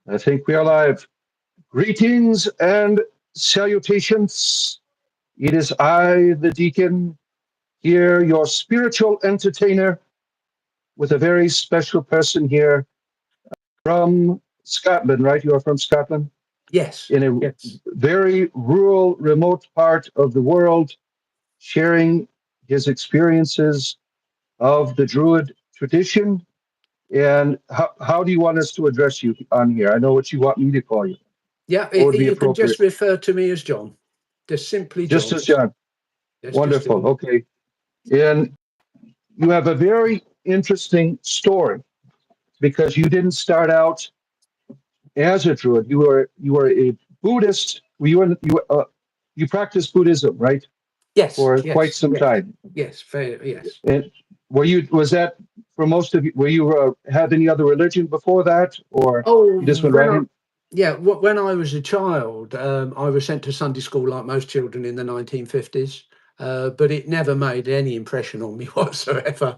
I think we are live. Greetings and salutations. It is I, the deacon, here, your spiritual entertainer, with a very special person here from Scotland, right? You are from Scotland? Yes. In a Yes. very rural, remote part of the world, sharing his experiences of the Druid tradition. And how do you want us to address you on here? I know what you want me to call you. Yeah. What would be You can appropriate? just refer to me as John. Just simply Just John. as John. Yes, just Wonderful. John. Okay. And you have a very interesting story because you didn't start out as a druid. You were a Buddhist. You practiced Buddhism, right? Yes. For quite Yes. some Yes. time. Yes. Fair. Yes. And was that for most of you? Were you had any other religion before that, or Oh, you just went right in? when I was a child, I was sent to Sunday school like most children in the 1950s. But it never made any impression on me whatsoever.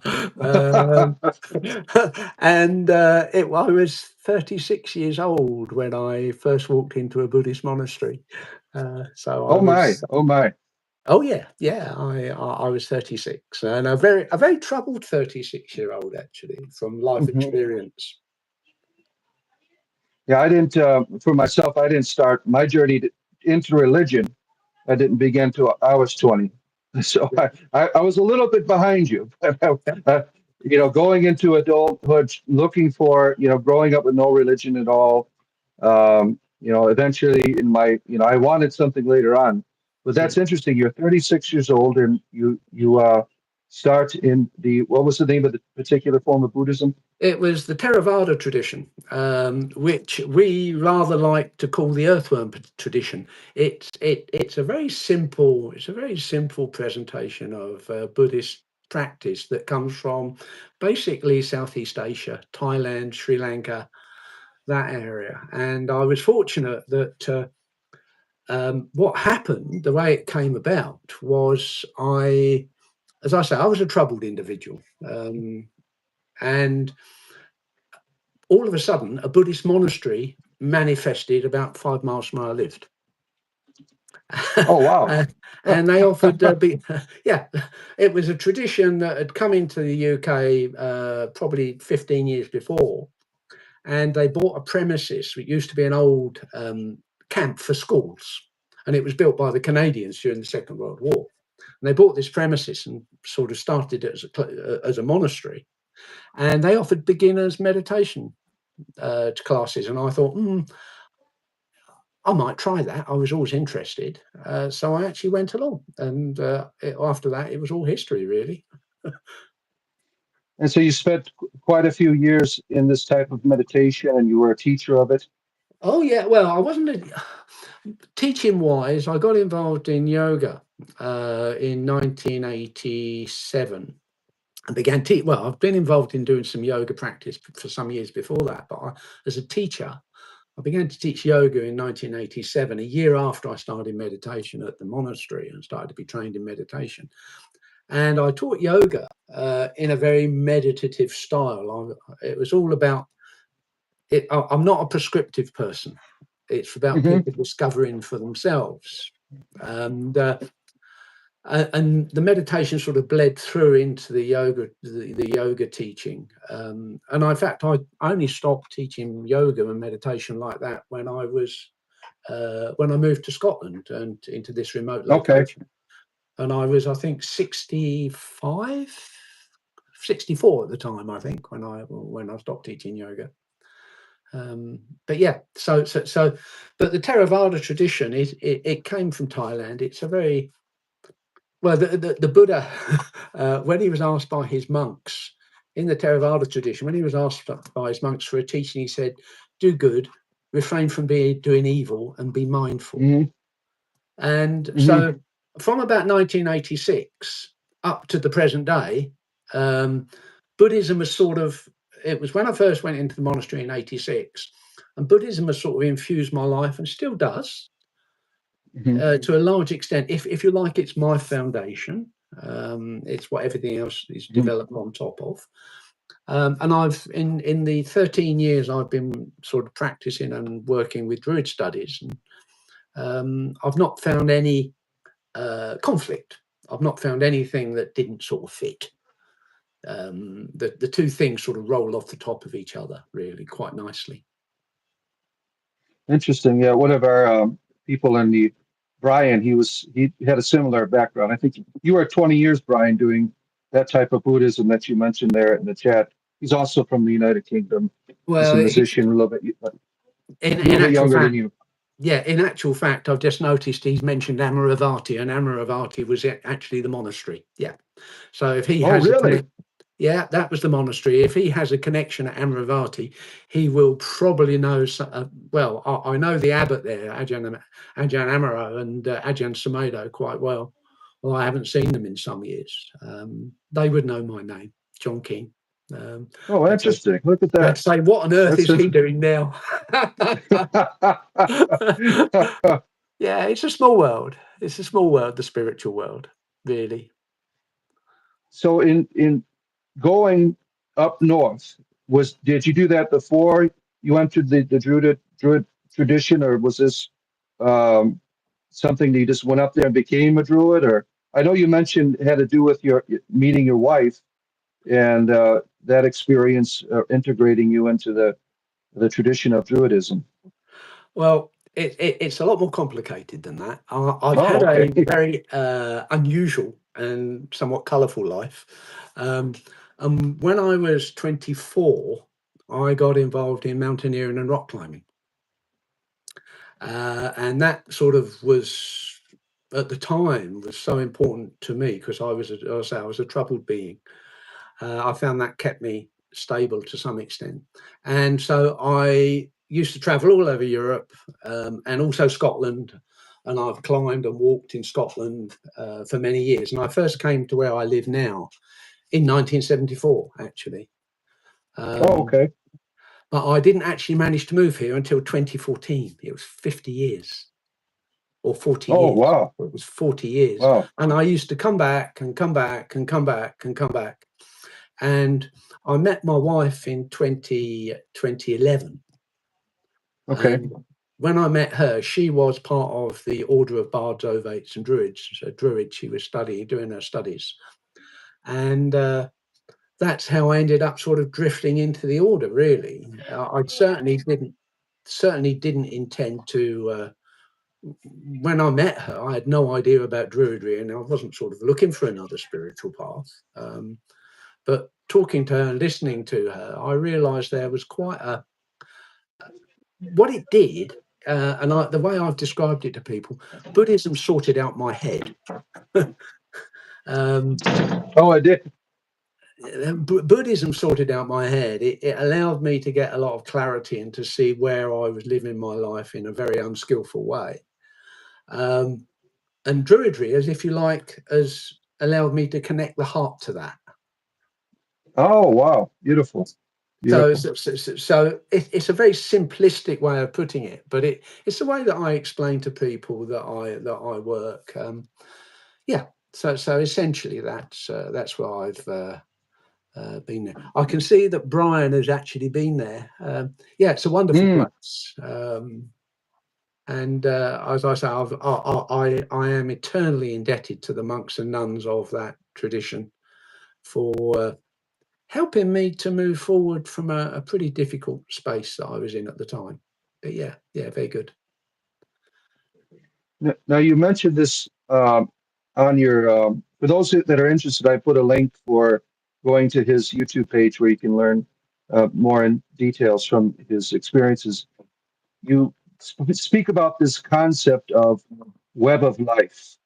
And I was 36 years old when I first walked into a Buddhist monastery. So I Oh my! was, Oh my! oh yeah, yeah. I was 36, and a very troubled 36-year-old actually from life Mhm. experience. Yeah, I didn't. For myself, I didn't start my journey into religion. I didn't begin till I was 20. So I was a little bit behind you. Going into adulthood, looking for, growing up with no religion at all. Eventually I wanted something later on. But Yeah. that's interesting. You're 36 years old and you start in what was the name of the particular form of Buddhism? It was the Theravada tradition, which we rather like to call the earthworm tradition. It's a very simple presentation of Buddhist practice that comes from basically Southeast Asia, Thailand, Sri Lanka, that area. And I was fortunate that what happened, the way it came about, was as I say, I was a troubled individual, and all of a sudden, a Buddhist monastery manifested about 5 miles from where I lived. Oh wow. And they offered, yeah, it was a tradition that had come into the UK probably 15 years before. And they bought a premises. It used to be an old camp for schools. And it was built by the Canadians during the Second World War. And they bought this premises and sort of started it as a monastery. And they offered beginners meditation to classes, and I thought, I might try that. I was always interested, so I actually went along, and after that, it was all history, really. And so you spent quite a few years in this type of meditation and you were a teacher of it. Oh yeah, well, I wasn't teaching wise. I got involved in yoga in 1987. I began well, I've been involved in doing some yoga practice for some years before that, but as a teacher, I began to teach yoga in 1987, a year after I started meditation at the monastery and started to be trained in meditation. And I taught yoga in a very meditative style. It was all about it. I'm not a prescriptive person. It's about Hmm. people discovering for themselves. And and the meditation sort of bled through into the yoga teaching. And in fact, I only stopped teaching yoga and meditation like that when I moved to Scotland and into this remote Okay. location. And I was, I think, 65, 64 at the time, I think, when I stopped teaching yoga. But yeah, but the Theravada tradition it came from Thailand. It's a very well, the Buddha, when he was asked by his monks in the Theravada tradition, when he was asked by his monks for a teaching, he said, "Do good, refrain from doing evil, and be mindful." Hmm. And Hmm. so, from about 1986 up to the present day, Buddhism was sort of. It was when I first went into the monastery in '86, and Buddhism has sort of infused my life and still does Hmm. to a large extent. If you like, it's my foundation. It's what everything else is Hmm. developed on top of. And I've in the 13 years I've been sort of practicing and working with Druid studies, and I've not found any conflict. I've not found anything that didn't sort of fit. The two things sort of roll off the top of each other really quite nicely. Interesting. Yeah, one of our people in the Brian, he had a similar background. I think you were 20 years, Brian, doing that type of Buddhism that you mentioned there in the chat. He's also from the United Kingdom. He's a Well, musician, a little in bit actual younger than fact, you. yeah, in actual fact, I've just noticed he's mentioned Amaravati, and Amaravati was actually the monastery. Yeah. So if he Oh, has a really? connect, yeah, that was the monastery. If he has a connection at Amaravati, he will probably know. Well, I know the abbot there, Ajahn Amaro and Ajahn Sumedho quite well. Well, I haven't seen them in some years. They would know my name, John King. Oh, They'd say, interesting. Look at they'd that. say, "What on earth That's is he interesting. doing now?" Yeah, it's a small world. It's a small world, the spiritual world, really. So in going up north, did you do that before you entered the Druid tradition, or was this um, something that you just went up there and became a Druid? Or I know you mentioned it had to do with your meeting your wife and that experience integrating you into the tradition of Druidism. Well, it's a lot more complicated than that. I've Oh, had okay. a very unusual and somewhat colourful life. Um, and when I was 24, I got involved in mountaineering and rock climbing. And that sort of was, at the time, was so important to me because I was a troubled being. I found that kept me stable to some extent. And so I used to travel all over Europe and also Scotland. And I've climbed and walked in Scotland for many years. And I first came to where I live now in 1974, actually. Oh, Um, okay. but I didn't actually manage to move here until 2014. It was 50 years or 40 Oh, years. wow. It was 40 years. Wow. And I used to come back and come back and come back and come back. And I met my wife in 2011. Okay. And when I met her, she was part of the Order of Bards, Ovates and Druids. So Druid, she was doing her studies. And that's how I ended up sort of drifting into the order, really. I certainly didn't intend to, when I met her, I had no idea about Druidry and I wasn't sort of looking for another spiritual path. But talking to her and listening to her, I realized there was quite what it did. The way I've described it to people, Buddhism sorted out my head. um, Oh, I did. Buddhism sorted out my head. It allowed me to get a lot of clarity and to see where I was living my life in a very unskillful way. And Druidry, as if you like, has allowed me to connect the heart to that. Oh, wow. Beautiful. So, Beautiful. it's a very simplistic way of putting it, but it's the way that I explain to people that I work. Yeah. So essentially, that's where I've been there. I can see that Brian has actually been there. Yeah, it's a wonderful Mm. place. And as I say, I am eternally indebted to the monks and nuns of that tradition for helping me to move forward from a pretty difficult space that I was in at the time. But yeah, very good. Now you mentioned this on your. For those that are interested, I put a link for going to his YouTube page where you can learn more in details from his experiences. You speak about this concept of web of life.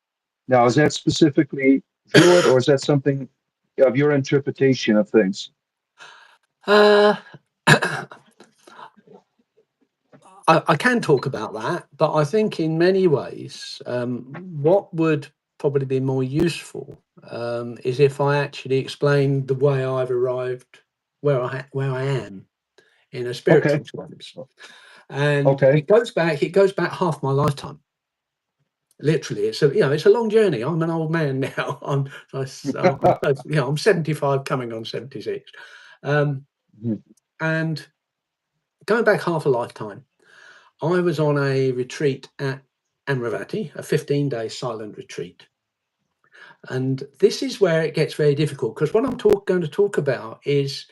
Now, is that specifically Druid, or is that something of your interpretation of things? Uh, I can talk about that, but I think in many ways, what would probably be more useful is if I actually explained the way I've arrived where I am in a Okay. spiritual sense, and Okay. it goes back half my lifetime. Literally, it's a long journey. I'm an old man now. I'm 75, coming on 76. And going back half a lifetime, I was on a retreat at Amravati, a 15-day silent retreat. And this is where it gets very difficult, because what I'm going to talk about is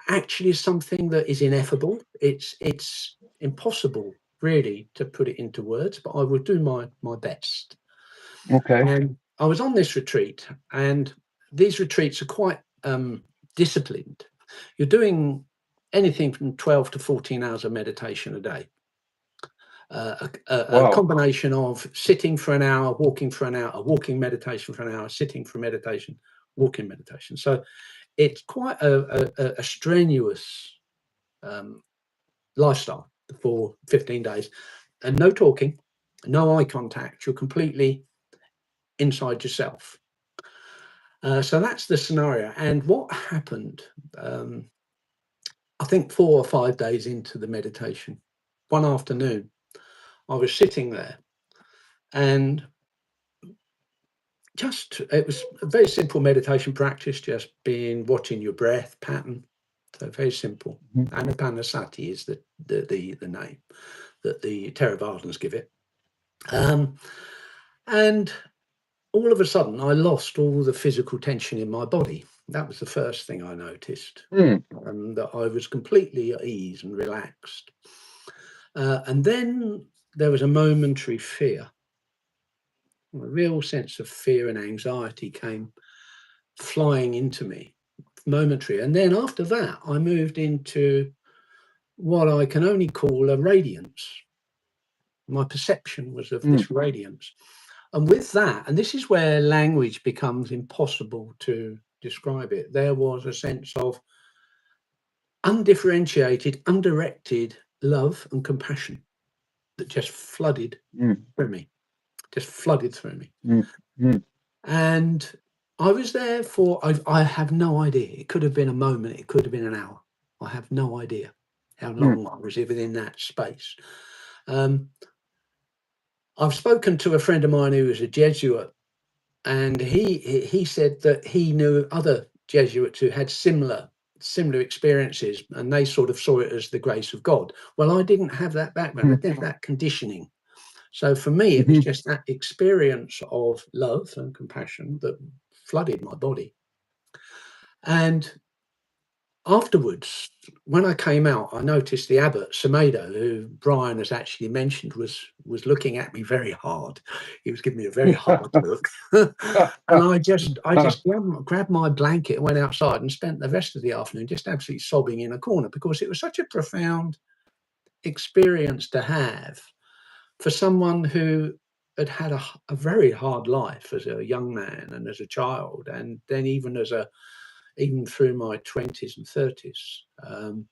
actually something that is ineffable. It's impossible, really, to put it into words, but I will do my best. Okay. And I was on this retreat, and these retreats are quite disciplined. You're doing anything from 12 to 14 hours of meditation a day. A combination of sitting for an hour, walking for an hour, walking meditation for an hour, sitting for meditation, walking meditation. So it's quite a strenuous lifestyle for 15 days, and no talking, no eye contact. You're completely inside yourself. So that's the scenario. And what happened, I think 4 or 5 days into the meditation, one afternoon, I was sitting there, and it was a very simple meditation practice, just watching your breath pattern. So very simple. Anapanasati is the name that the Theravadins give it. And all of a sudden, I lost all the physical tension in my body. That was the first thing I noticed, that I was completely at ease and relaxed. And then there was a momentary fear. A real sense of fear and anxiety came flying into me, momentary. And then after that, I moved into what I can only call a radiance. My perception was of this radiance. And with that, and this is where language becomes impossible to describe it, there was a sense of undifferentiated, undirected love and compassion that just flooded through me, And I was there for, I have no idea. It could have been a moment. It could have been an hour. I have no idea how long I was within that space. I've spoken to a friend of mine who was a Jesuit, and he said that he knew other Jesuits who had similar experiences, and they sort of saw it as the grace of God. Well, I didn't have that background. I didn't have that conditioning. So for me, it was just that experience of love and compassion that flooded my body. And afterwards, when I came out, I noticed the abbot, Sumedho, who Brian has actually mentioned, was looking at me very hard. He was giving me a very hard look. And I just grabbed my blanket and went outside and spent the rest of the afternoon just absolutely sobbing in a corner, because it was such a profound experience to have for someone who had had a very hard life as a young man and as a child, and then even through my 20s and 30s,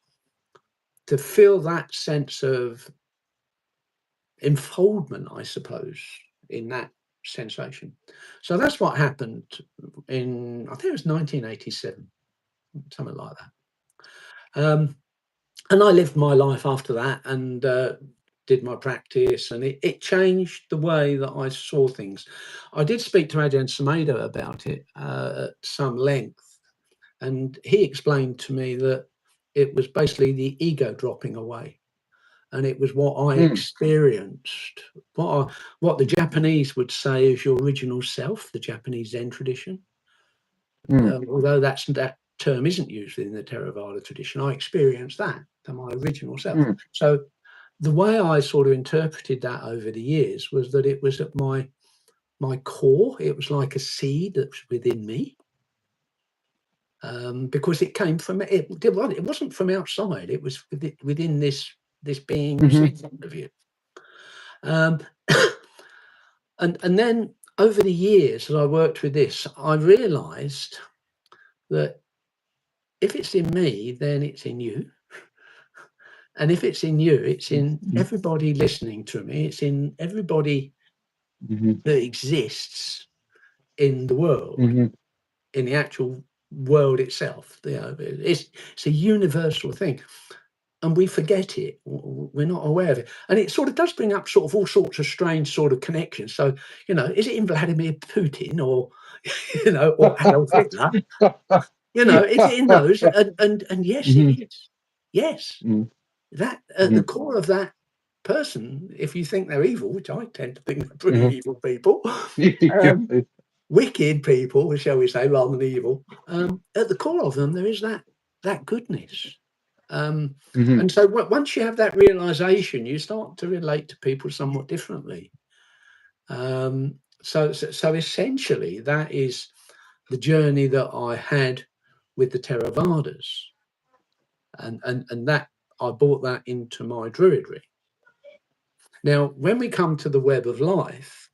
to feel that sense of enfoldment, I suppose, in that sensation. So that's what happened in, I think it was 1987, something like that. And I lived my life after that, and did my practice, and it changed the way that I saw things. I did speak to Ajahn Sumedho about it at some length, and he explained to me that it was basically the ego dropping away. And it was what I experienced, what the Japanese would say is your original self, the Japanese Zen tradition. Although that term isn't used in the Theravada tradition, I experienced that, my original self. So the way I sort of interpreted that over the years was that it was at my core. It was like a seed that was within me. Because it came from it wasn't from outside. It was within this being of you. And then over the years, as I worked with this, I realized that if it's in me, then it's in you. And if it's in you, it's in everybody listening to me. It's in everybody that exists in the world, in the actual world itself. It's a universal thing. And we forget it. We're not aware of it. And it sort of does bring up sort of all sorts of strange sort of connections. So, is it in Vladimir Putin or, or Adolf Hitler? You know, it's in those, and yes, it is. Yes, Mhm. that at the core of that person, if you think they're evil, which I tend to think they're pretty Mhm. evil people, um, Yeah. wicked people, shall we say, rather than evil. At the core of them, there is that goodness. Mhm. And so once you have that realization, you start to relate to people somewhat differently. So essentially, that is the journey that I had with the Theravadas, and that I brought that into my Druidry. Now, when we come to the web of life,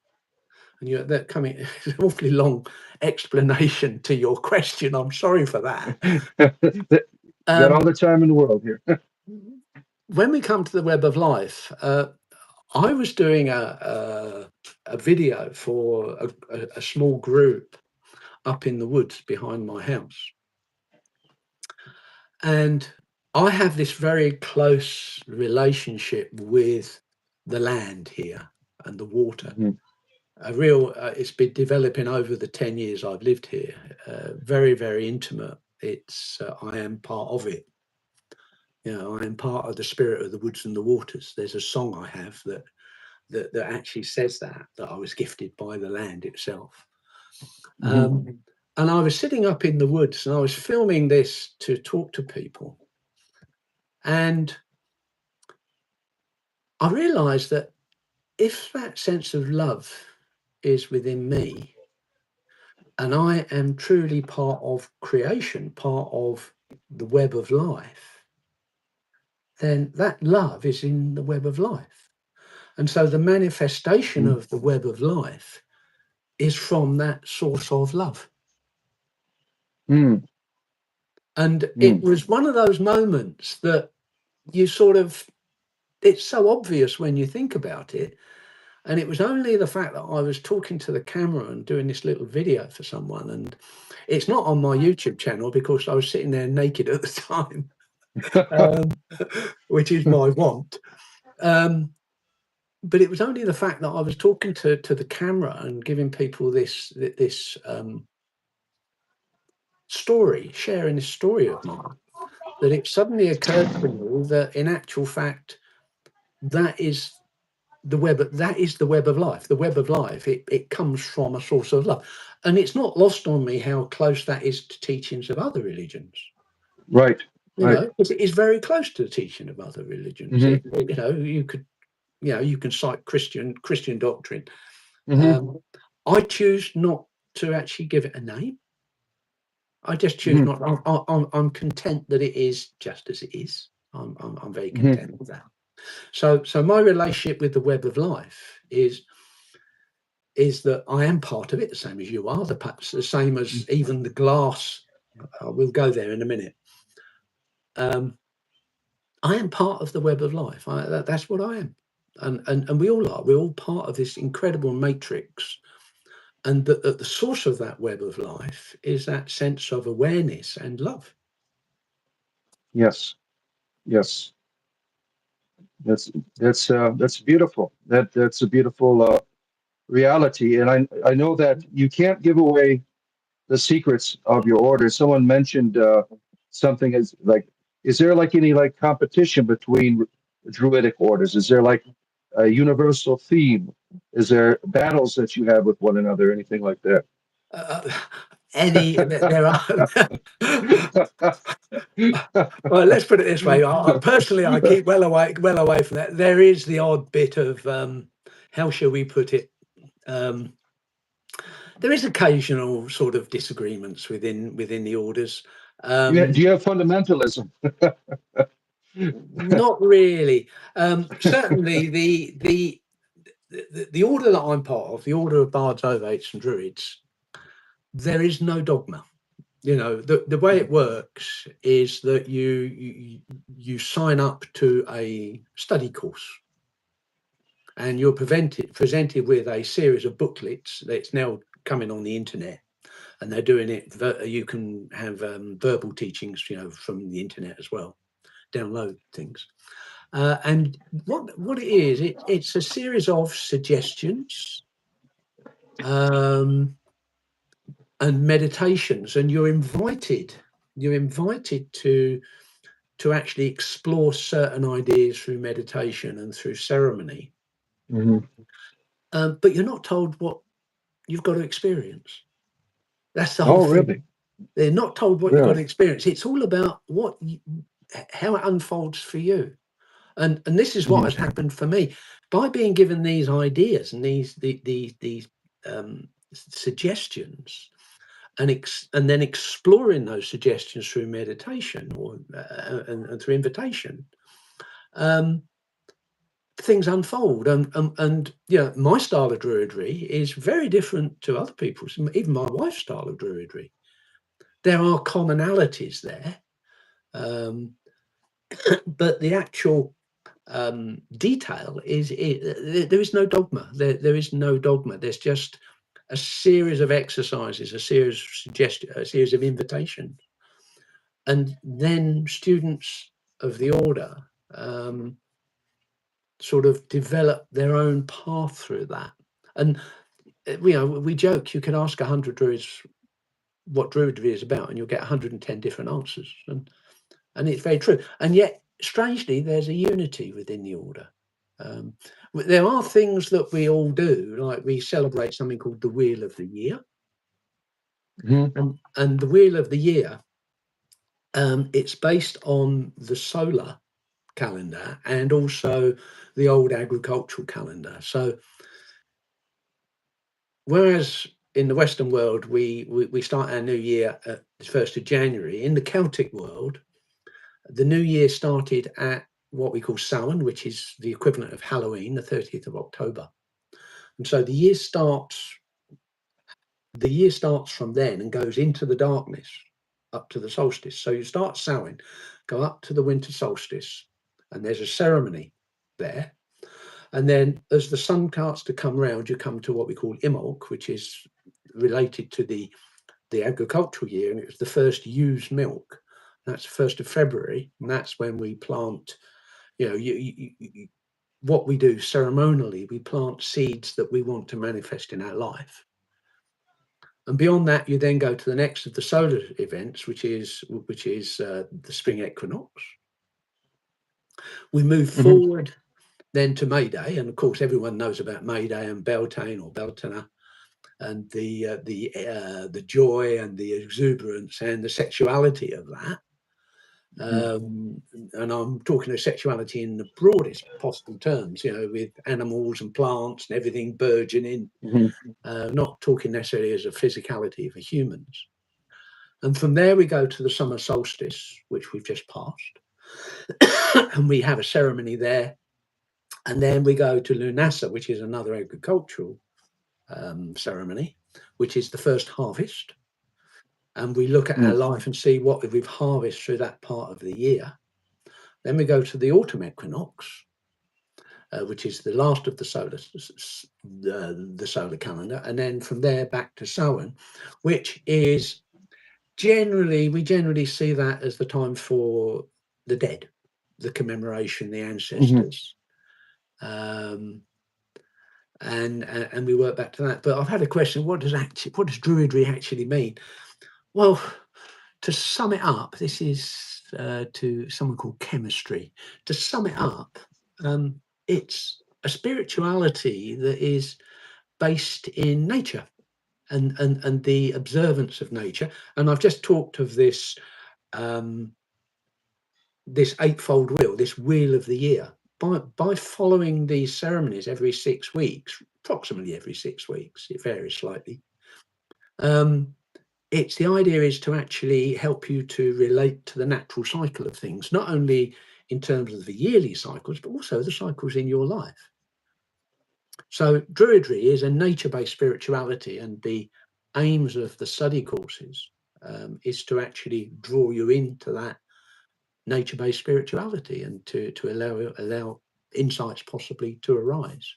and you're that coming, it's an awfully long explanation to your question. I'm sorry for that. Got all Um, the time in the world here. when we come to the web of life, I was doing a video for a small group up in the woods behind my house. And I have this very close relationship with the land here and the water. Mhm. A real, it's been developing over the 10 years I've lived here. Very, very intimate. I am part of it. You know, I am part of the spirit of the woods and the waters. There's a song I have that actually says that I was gifted by the land itself. Mhm. And I was sitting up in the woods and I was filming this to talk to people. And I realized that if that sense of love is within me, and I am truly part of creation, part of the web of life, then that love is in the web of life. And so the manifestation Mhm. of the web of life is from that source of love. Mhm. And it Mhm. was one of those moments that you sort of, it's so obvious when you think about it. And it was only the fact that I was talking to the camera and doing this little video for someone. And it's not on my YouTube channel because I was sitting there naked at the time, um, which is my want. But it was only the fact that I was talking to the camera and giving people this story, sharing this story of mine, that it suddenly occurred to me that in actual fact, that is that is the web of life. The web of life, it comes from a source of love. And it's not lost on me how close that is to teachings of other religions. Right. You Right. know, it is very close to the teaching of other religions. Mhm. You know, you can cite Christian doctrine. Mhm. Um, I choose not to actually give it a name. I just choose Mhm. not. I'm content that it is just as it is. I'm very Mhm. content with that. So my relationship with the web of life is that I am part of it, the same as you are, perhaps the same as even the glass. We'll go there in a minute. I am part of the web of life. That's what I am, and we all are. We're all part of this incredible matrix, and at the source of that web of life is that sense of awareness and love. Yes. Yes. That's that's beautiful. That's a beautiful reality. And I know that you can't give away the secrets of your order. Someone mentioned something as like, is there like any like competition between Druidic orders? Is there like a universal theme? Is there battles that you have with one another? Anything like that? Uh, there are. Well, let's put it this way. Personally, I keep well away from that. There is the odd bit of how shall we put it? Um, there is occasional sort of disagreements within the orders. Yeah, do Um, you have fundamentalism? not really. Certainly, the order that I'm part of, the Order of Bards, Ovates, and Druids, there is no dogma. You know, the way it works is that you sign up to a study course, and you're presented with a series of booklets that's now coming on the internet, and they're doing it. You can have verbal teachings, you know, from the internet as well. Download things, and what it is, it's a series of suggestions and meditations, and you're invited you're invited to actually explore certain ideas through meditation and through ceremony, but you're not told what you've got to experience. That's the whole Oh, thing. really? They're not told what you've got to Really? experience. It's all about how it unfolds for you. And this is what has happened for me by being given these ideas and these suggestions, and then exploring those suggestions through meditation or and through invitation. Things unfold, and my style of Druidry is very different to other people's, even my wife's style of Druidry. There are commonalities there, but the actual detail is there is no dogma. There is no dogma. There's just a series of exercises, a series of invitations, and then students of the order sort of develop their own path through that. And we joke, you can ask 100 Druids what Druidry is about, and you'll get 110 different answers, and it's very true. And yet, strangely, there's a unity within the order. There are things that we all do, like we celebrate something called the Wheel of the Year. And the Wheel of the Year, it's based on the solar calendar and also the old agricultural calendar. So whereas in the Western world, we start our new year at the 1st of January, in the Celtic world, the new year started at what we call Samhain, which is the equivalent of Halloween, the 30th of October. And so the year starts from then and goes into the darkness up to the solstice. So you start Samhain, go up to the winter solstice, and there's a ceremony there. And then as the sun starts to come round, you come to what we call Imbolc, which is related to the agricultural year, and it's the first used milk. That's 1st of February, and that's when we plant, what we do ceremonially, we plant seeds that we want to manifest in our life. And beyond that, you then go to the next of the solar events, which is the spring equinox. We move forward then to May Day, and of course everyone knows about May Day and Beltane or Beltana, and the joy and the exuberance and the sexuality of that. And I'm talking of sexuality in the broadest possible terms, with animals and plants and everything burgeoning, not talking necessarily as a physicality for humans. And from there we go to the summer solstice, which we've just passed, and we have a ceremony there. And then we go to Lunasa, which is another agricultural ceremony, which is the first harvest. And we look at our life and see what we've harvested through that part of the year. Then we go to the autumn equinox, which is the last of the solar calendar. And then from there back to Samhain, which is we generally see that as the time for the dead, the commemoration, the ancestors. And we work back to that. But I've had a question: what does Druidry actually mean? Well, to sum it up, this is to someone called Chemistry. To sum it up, it's a spirituality that is based in nature and the observance of nature. And I've just talked of this this eightfold wheel, this wheel of the year. By following these ceremonies every 6 weeks, approximately every 6 weeks, it varies slightly. It's the idea is to actually help you to relate to the natural cycle of things, not only in terms of the yearly cycles, but also the cycles in your life. So Druidry is a nature-based spirituality, and the aims of the study courses is to actually draw you into that nature-based spirituality and to allow insights possibly to arise.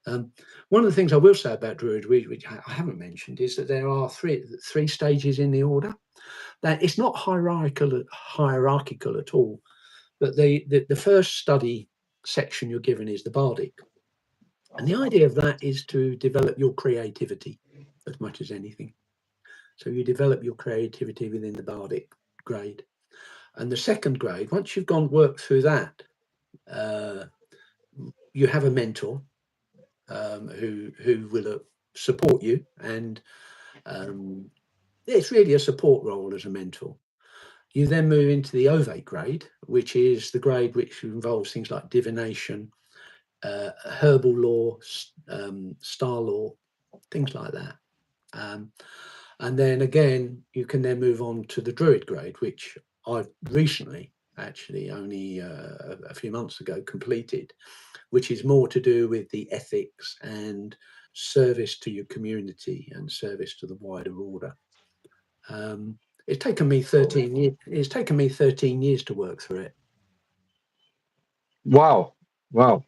One of the things I will say about Druidry, which I haven't mentioned, is that there are three stages in the order. That it's not hierarchical at all. But the first study section you're given is the Bardic, and the idea of that is to develop your creativity as much as anything. So you develop your creativity within the Bardic grade. And the second grade, once you've worked through that, you have a mentor who will support you, and it's really a support role as a mentor. You then move into the ovate grade, which is the grade which involves things like divination, herbal law, star law, things like that. And then again, you can then move on to the Druid grade, which I've recently, actually only a few months ago, completed, which is more to do with the ethics and service to your community and service to the wider order. It's taken me 13 years. It's taken me 13 years to work through it. Wow. Wow.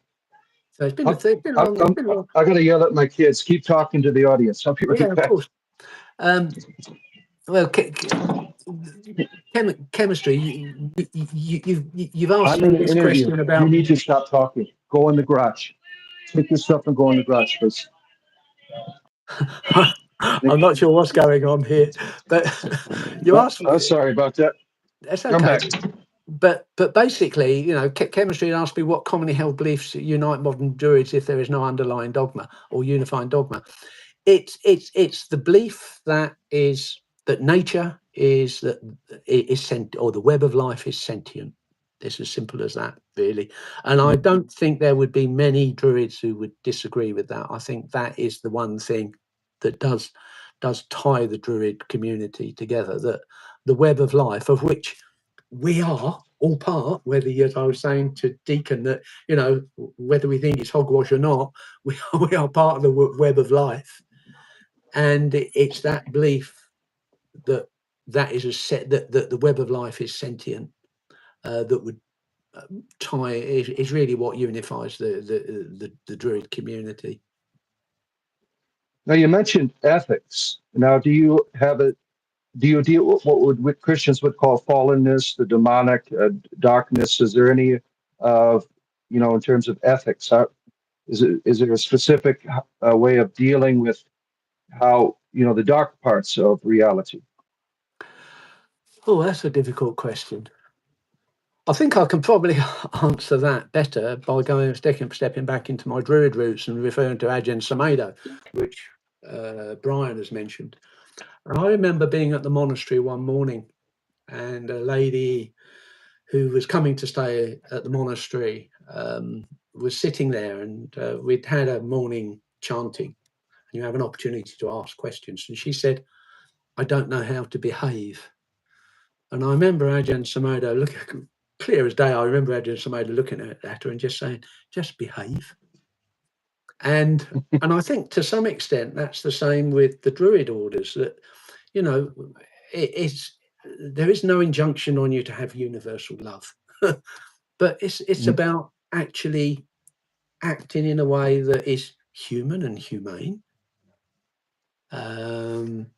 So it's been a long. I got to yell at my kids. Keep talking to the audience. I'll be right Yeah, of back. course. Well, chemistry. You've asked I'm in me an this interview. question You about. need to stop talking. Go in the garage. Take your stuff and go in the garage, please. I'm not sure what's going on here, but you asked. Oh, sorry about that. That's Come okay. back. But basically, you know, chemistry asked me what commonly held beliefs unite modern Druids if there is no underlying dogma or unifying dogma. It's the belief that nature is sent, or the web of life is sentient. It's as simple as that, really. And I don't think there would be many Druids who would disagree with that. I think that is the one thing that does tie the Druid community together, that the web of life, of which we are all part, whether, as I was saying to Deacon, that, you know, whether we think it's hogwash or not, we are part of the web of life. And it's that belief that is a set, that the web of life is sentient, that would tie is really what unifies the Druid community. Now, you mentioned ethics. Now, do you deal with what Christians would call fallenness, the demonic darkness? Is there any in terms of ethics? Is there a specific way of dealing with how, the dark parts of reality? Oh, that's a difficult question. I think I can probably answer that better by stepping back into my Druid roots and referring to Ajahn Sumedho, which Brian has mentioned. I remember being at the monastery one morning, and a lady who was coming to stay at the monastery was sitting there, and we'd had a morning chanting, and you have an opportunity to ask questions. And she said, "I don't know how to behave." And I remember Ajahn Sumedho looking, clear as day, I remember Ajahn Sumedho looking at her and just saying, "Just behave." And I think to some extent that's the same with the Druid orders, that, you know, there is no injunction on you to have universal love, but it's about actually acting in a way that is human and humane. And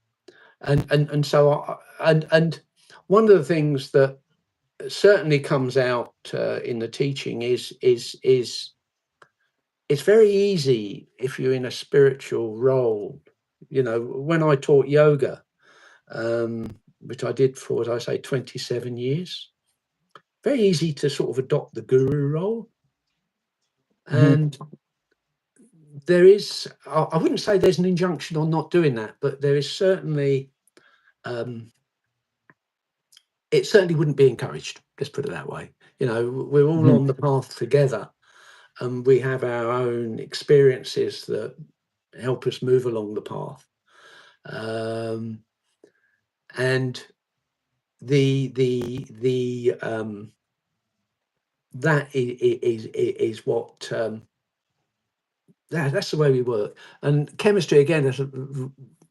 one of the things that certainly comes out in the teaching is it's very easy if you're in a spiritual role. You know, when I taught yoga, which I did for, as I say, 27 years, very easy to sort of adopt the guru role. And there is, I wouldn't say there's an injunction on not doing that, but there is certainly, it certainly wouldn't be encouraged. Let's put it that way. You know, we're all on the path together, and we have our own experiences that help us move along the path. And that is what that's the way we work. And chemistry, again, as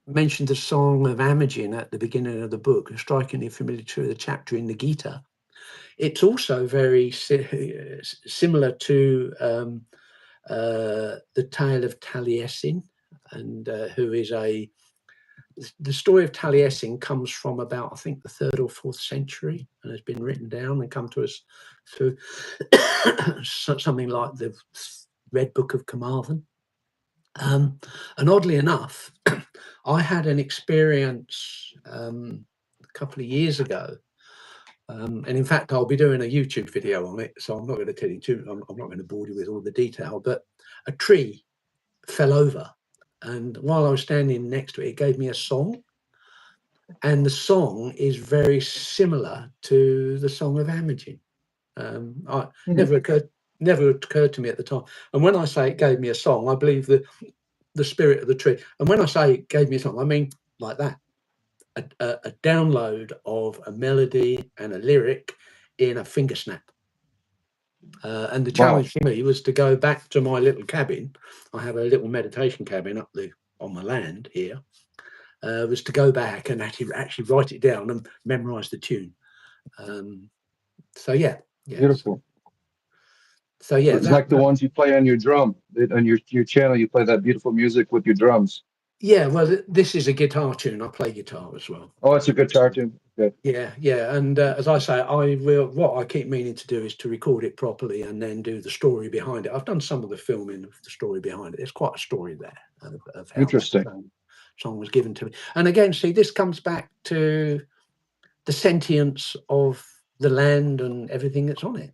mentioned the song of Amagin at the beginning of the book, strikingly familiar to the chapter in the Gita. It's also very similar to the tale of Taliesin, and who is the story of Taliesin comes from about, I think, the 3rd or 4th century, and has been written down and come to us through something like the Red Book of Carmarthen. And oddly enough, I had an experience a couple of years ago And in fact, I'll be doing a YouTube video on it, so I'm not going to tell you I'm not going to bore you with all the detail. But a tree fell over, and while I was standing next to it, it gave me a song, and the song is very similar to the song of Amagin. Never occurred to me at the time. And when I say it gave me a song, I believe that the spirit of the tree. And when I say it gave me a song, I mean like that. A download of a melody and a lyric in a finger snap. And the challenge for me was to go back to my little cabin. I have a little meditation cabin up on my land here. Was to go back and actually write it down and memorize the tune. So yeah, beautiful. So yeah, it's like the ones you play on your drum. On your channel, you play that beautiful music with your drums. Yeah, well, this is a guitar tune. I play guitar as well. Oh, it's a guitar tune. Good. Yeah, and as I say, what I keep meaning to do is to record it properly and then do the story behind it. I've done some of the filming of the story behind it. There's quite a story there of how interesting that song was given to me. And again, see, this comes back to the sentience of the land and everything that's on it.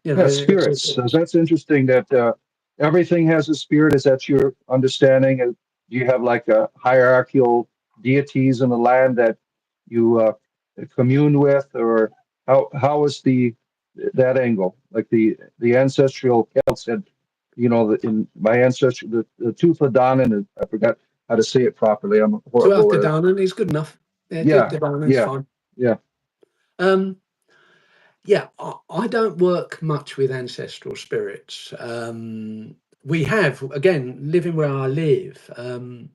You know, spirits. So that's interesting that everything has a spirit. Is that your understanding? Do you have like a hierarchical deities in the land that you commune with, or how is that angle? Like the ancestral Celts had, in my ancestry, the Tuatha I forgot how to say it properly. I'm horrible. Tuatha is good enough. Yeah, fine. Yeah. Yeah, I don't work much with ancestral spirits. We have, again, living where I live,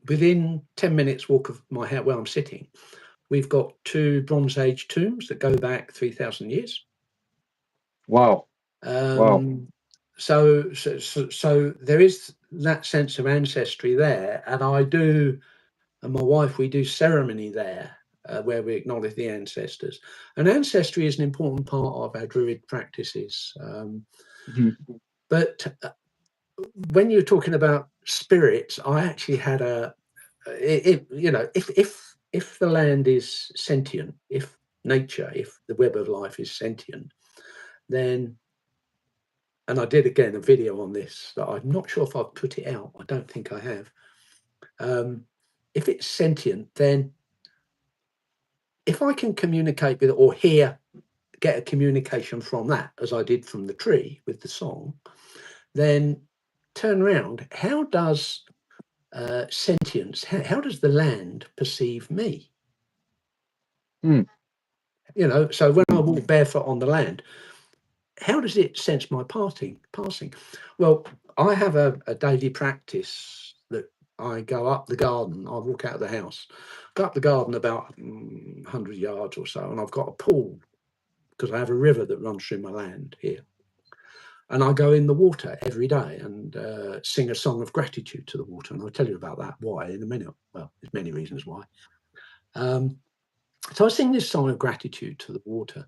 within 10 minutes walk of my house where I'm sitting, we've got 2 Bronze Age tombs that go back 3,000 years. Wow. So there is that sense of ancestry there, and my wife, we do ceremony there. Where we acknowledge the ancestors. And ancestry is an important part of our Druid practices. But when you're talking about spirits, I actually had if the land is sentient, if nature, if the web of life is sentient, then, and I did again a video on this that I'm not sure if I've put it out. I don't think I have. If it's sentient, then if I can communicate with it or get a communication from that, as I did from the tree with the song, then turn around. How does sentience, how does the land perceive me? So when I walk barefoot on the land, how does it sense my passing? Well, I have a daily practice that I go up the garden. I walk out of the house, go up the garden about 100 yards or so, and I've got a pool because I have a river that runs through my land here. And I go in the water every day and sing a song of gratitude to the water. And I'll tell you about that, why, in a minute. Well, there's many reasons why. So I sing this song of gratitude to the water.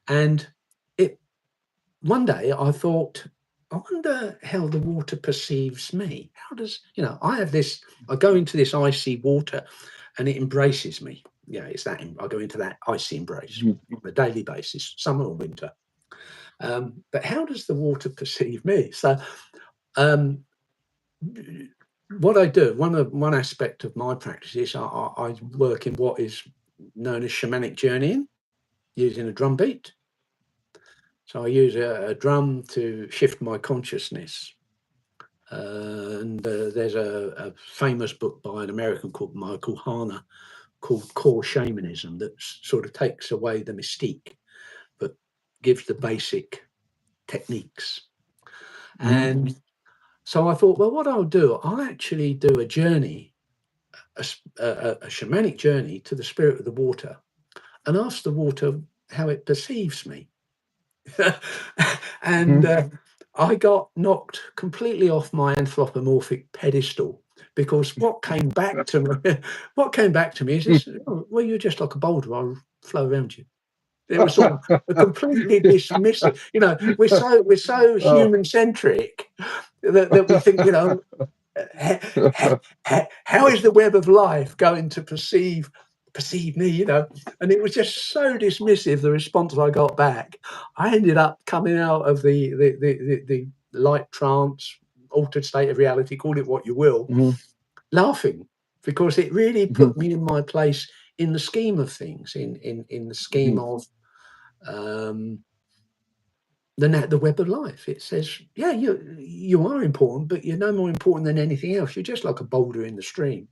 And one day I thought, I wonder how the water perceives me. How does, I go into this icy water and it embraces me. It's that, I go into that icy embrace on a daily basis, summer or winter. But how does the water perceive me? So what I do, one aspect of my practice is I work in what is known as shamanic journeying, using a drum beat. So I use a drum to shift my consciousness. And there's a famous book by an American called Michael Harner called Core Shamanism that sort of takes away the mystique, but gives the basic techniques. And so I thought, well, what I'll do, I'll actually do a journey, a shamanic journey to the spirit of the water, and ask the water how it perceives me. And I got knocked completely off my anthropomorphic pedestal, because what came back to me is this: well, you're just like a boulder. I'll flow around you. It was sort of completely dismissive. We're so human centric that we think, how is the web of life going to perceive perceive me, you know. And it was just so dismissive, the response I got back. I ended up coming out of the light trance, altered state of reality, call it what you will, laughing, because it really put me in my place in the scheme of things, in the scheme of the web of life. It says, yeah, you are important, but you're no more important than anything else. You're just like a boulder in the stream.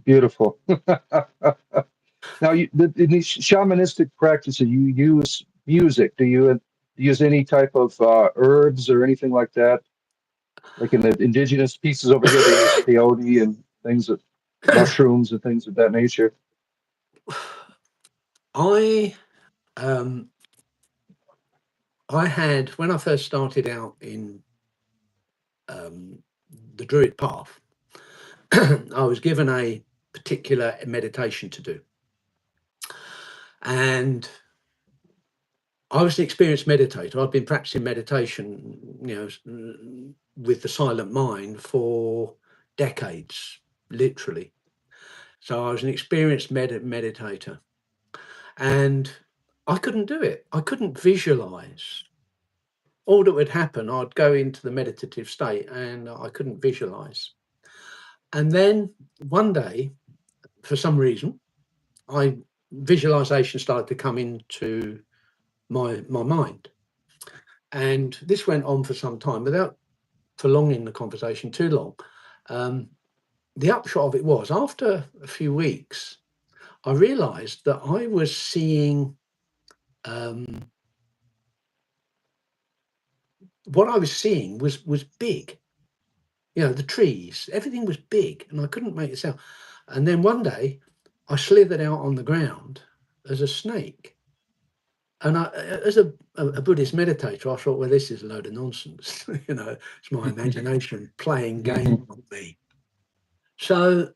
Beautiful. Now, in these shamanistic practices, you use music. Do you use any type of herbs or anything like that? Like in the indigenous pieces over here, they use peyote and things that mushrooms and things of that nature. I had, when I first started out in the Druid path, I was given a particular meditation to do. And I was an experienced meditator. I've been practicing meditation, you know, with the silent mind for decades, literally. So I was an experienced meditator, and I couldn't do it. I couldn't visualize. All that would happen, I'd go into the meditative state and I couldn't visualize. And then one day, for some reason, visualization started to come into my mind. And this went on for some time without prolonging the conversation too long. The upshot of it was, after a few weeks, I realized that I was seeing what I was seeing was big. You know, the trees, everything was big, and I couldn't make it out. And then one day, I slithered out on the ground as a snake. And as a Buddhist meditator, I thought, well, this is a load of nonsense. You know, it's my imagination playing games on me. So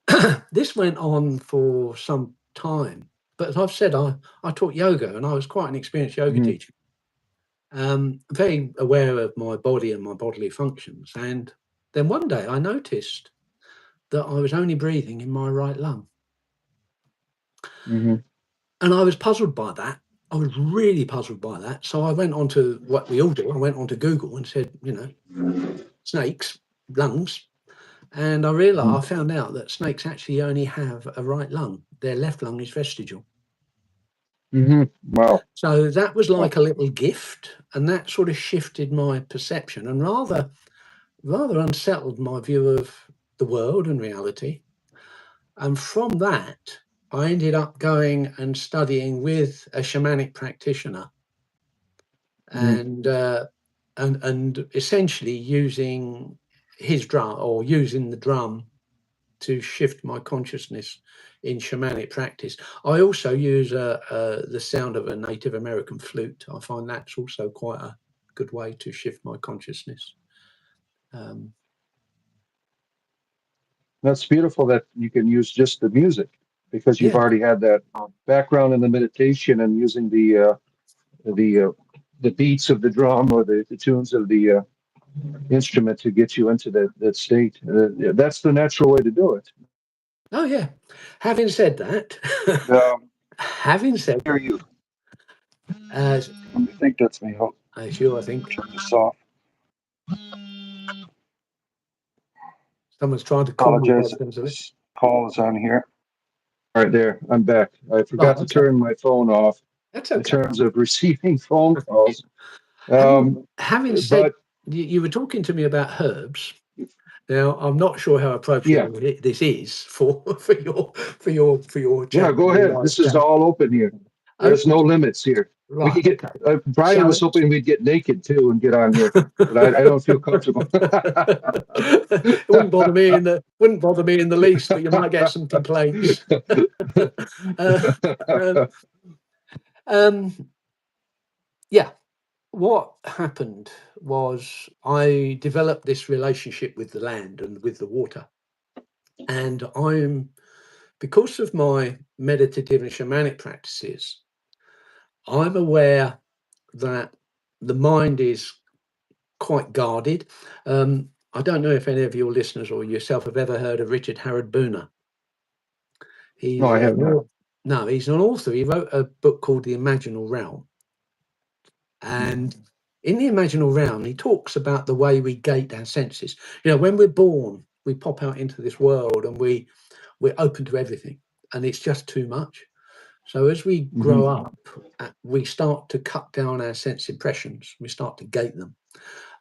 this went on for some time. But as I've said, I taught yoga, and I was quite an experienced yoga teacher. Very aware of my body and my bodily functions. And then one day I noticed that I was only breathing in my right lung. And I was puzzled by that. I was really puzzled by that. So I went on to what we all do. I went on to Google and said, you know, snakes, lungs. And I realized, I found out that snakes actually only have a right lung. Their left lung is vestigial. Wow. So that was like a little gift, and that sort of shifted my perception and rather unsettled my view of the world and reality. And from that, I ended up going and studying with a shamanic practitioner, and essentially using his drum, or using the drum, to shift my consciousness in shamanic practice. I also use the sound of a Native American flute. I find that's also quite a good way to shift my consciousness. That's beautiful that you can use just the music, because you've already had that background in the meditation and using the beats of the drum or the tunes of the instrument to get you into that state. That's the natural way to do it. Oh yeah. Having said that, Hear you. I think that's me. sure, I think Turn this off. someone's trying to call me. Apologize. This call is on here. All right, there. I'm back. I forgot to turn my phone off. That's okay. In terms of receiving phone calls. Having said, you were talking to me about herbs. Now, I'm not sure how appropriate this is for your Yeah, go ahead. This is all open here. There's no limits here. Right, we could get. Brian was hoping we'd get naked too and get on here, but I don't feel comfortable. It wouldn't bother me in the least, but you might get some complaints. Yeah. What happened was I developed this relationship with the land and with the water. And because of my meditative and shamanic practices, I'm aware that the mind is quite guarded. I don't know if any of your listeners or yourself have ever heard of Richard Harold Booner. No, He's I have not. no, he's an author. He wrote a book called The Imaginal Realm, Mm. and in the imaginal realm, he talks about the way we gate our senses. You know, when we're born, we pop out into this world and we're open to everything, and it's just too much. So as we Hmm. grow up, we start to cut down our sense impressions. We start to gate them,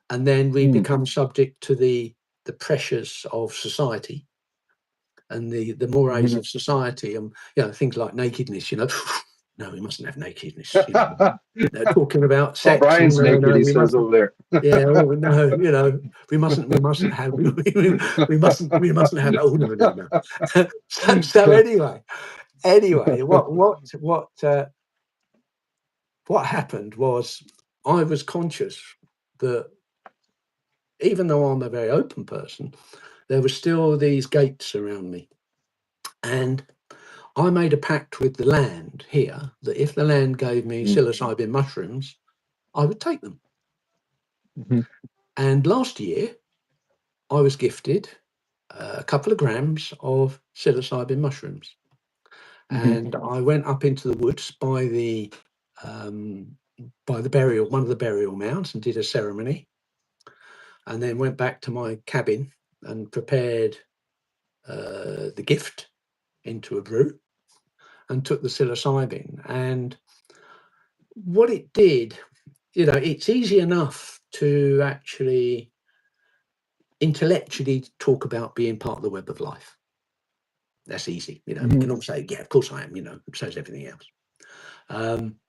and then we Mm. become subject to the pressures of society and the mores Hmm. of society, and things like nakedness. No, we mustn't have nakedness. Talking about Well, sex. Brian's No, naked, no, he we says mustn't. over Yeah, oh, no, we mustn't have, we mustn't have. Oh, no, no, no. So anyway, what happened was I was conscious that even though I'm a very open person, there were still these gates around me, and I made a pact with the land here that if the land gave me there. psilocybin mushrooms, I would take them. Hmm. And last year, I was gifted a couple of grams of psilocybin mushrooms, Hmm. and I went up into the woods um, by the burial, one of the burial mounds, and did a ceremony, and then went back to my cabin and prepared the gift into a brew and took the psilocybin. And what it did, it's easy enough to actually intellectually talk about being part of the web of life. That's easy. We Hmm. can all say, yeah, of course I am, so is everything else. Um,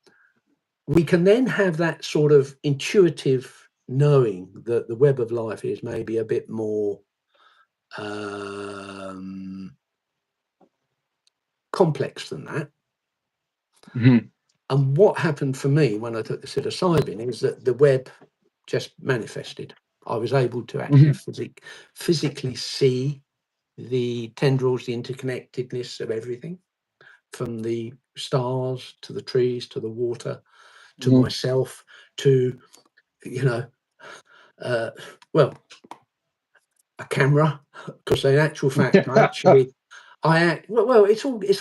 we can then have that sort of intuitive knowing that the web of life is maybe a bit more um, complex than that. Hmm. And what happened for me when I took the psilocybin is that the web just manifested. I was able to actually Hmm. physically see the tendrils, the interconnectedness of everything, from the stars to the trees to the water to Hmm. myself to, you know, uh, well, a camera. Because in actual fact, it's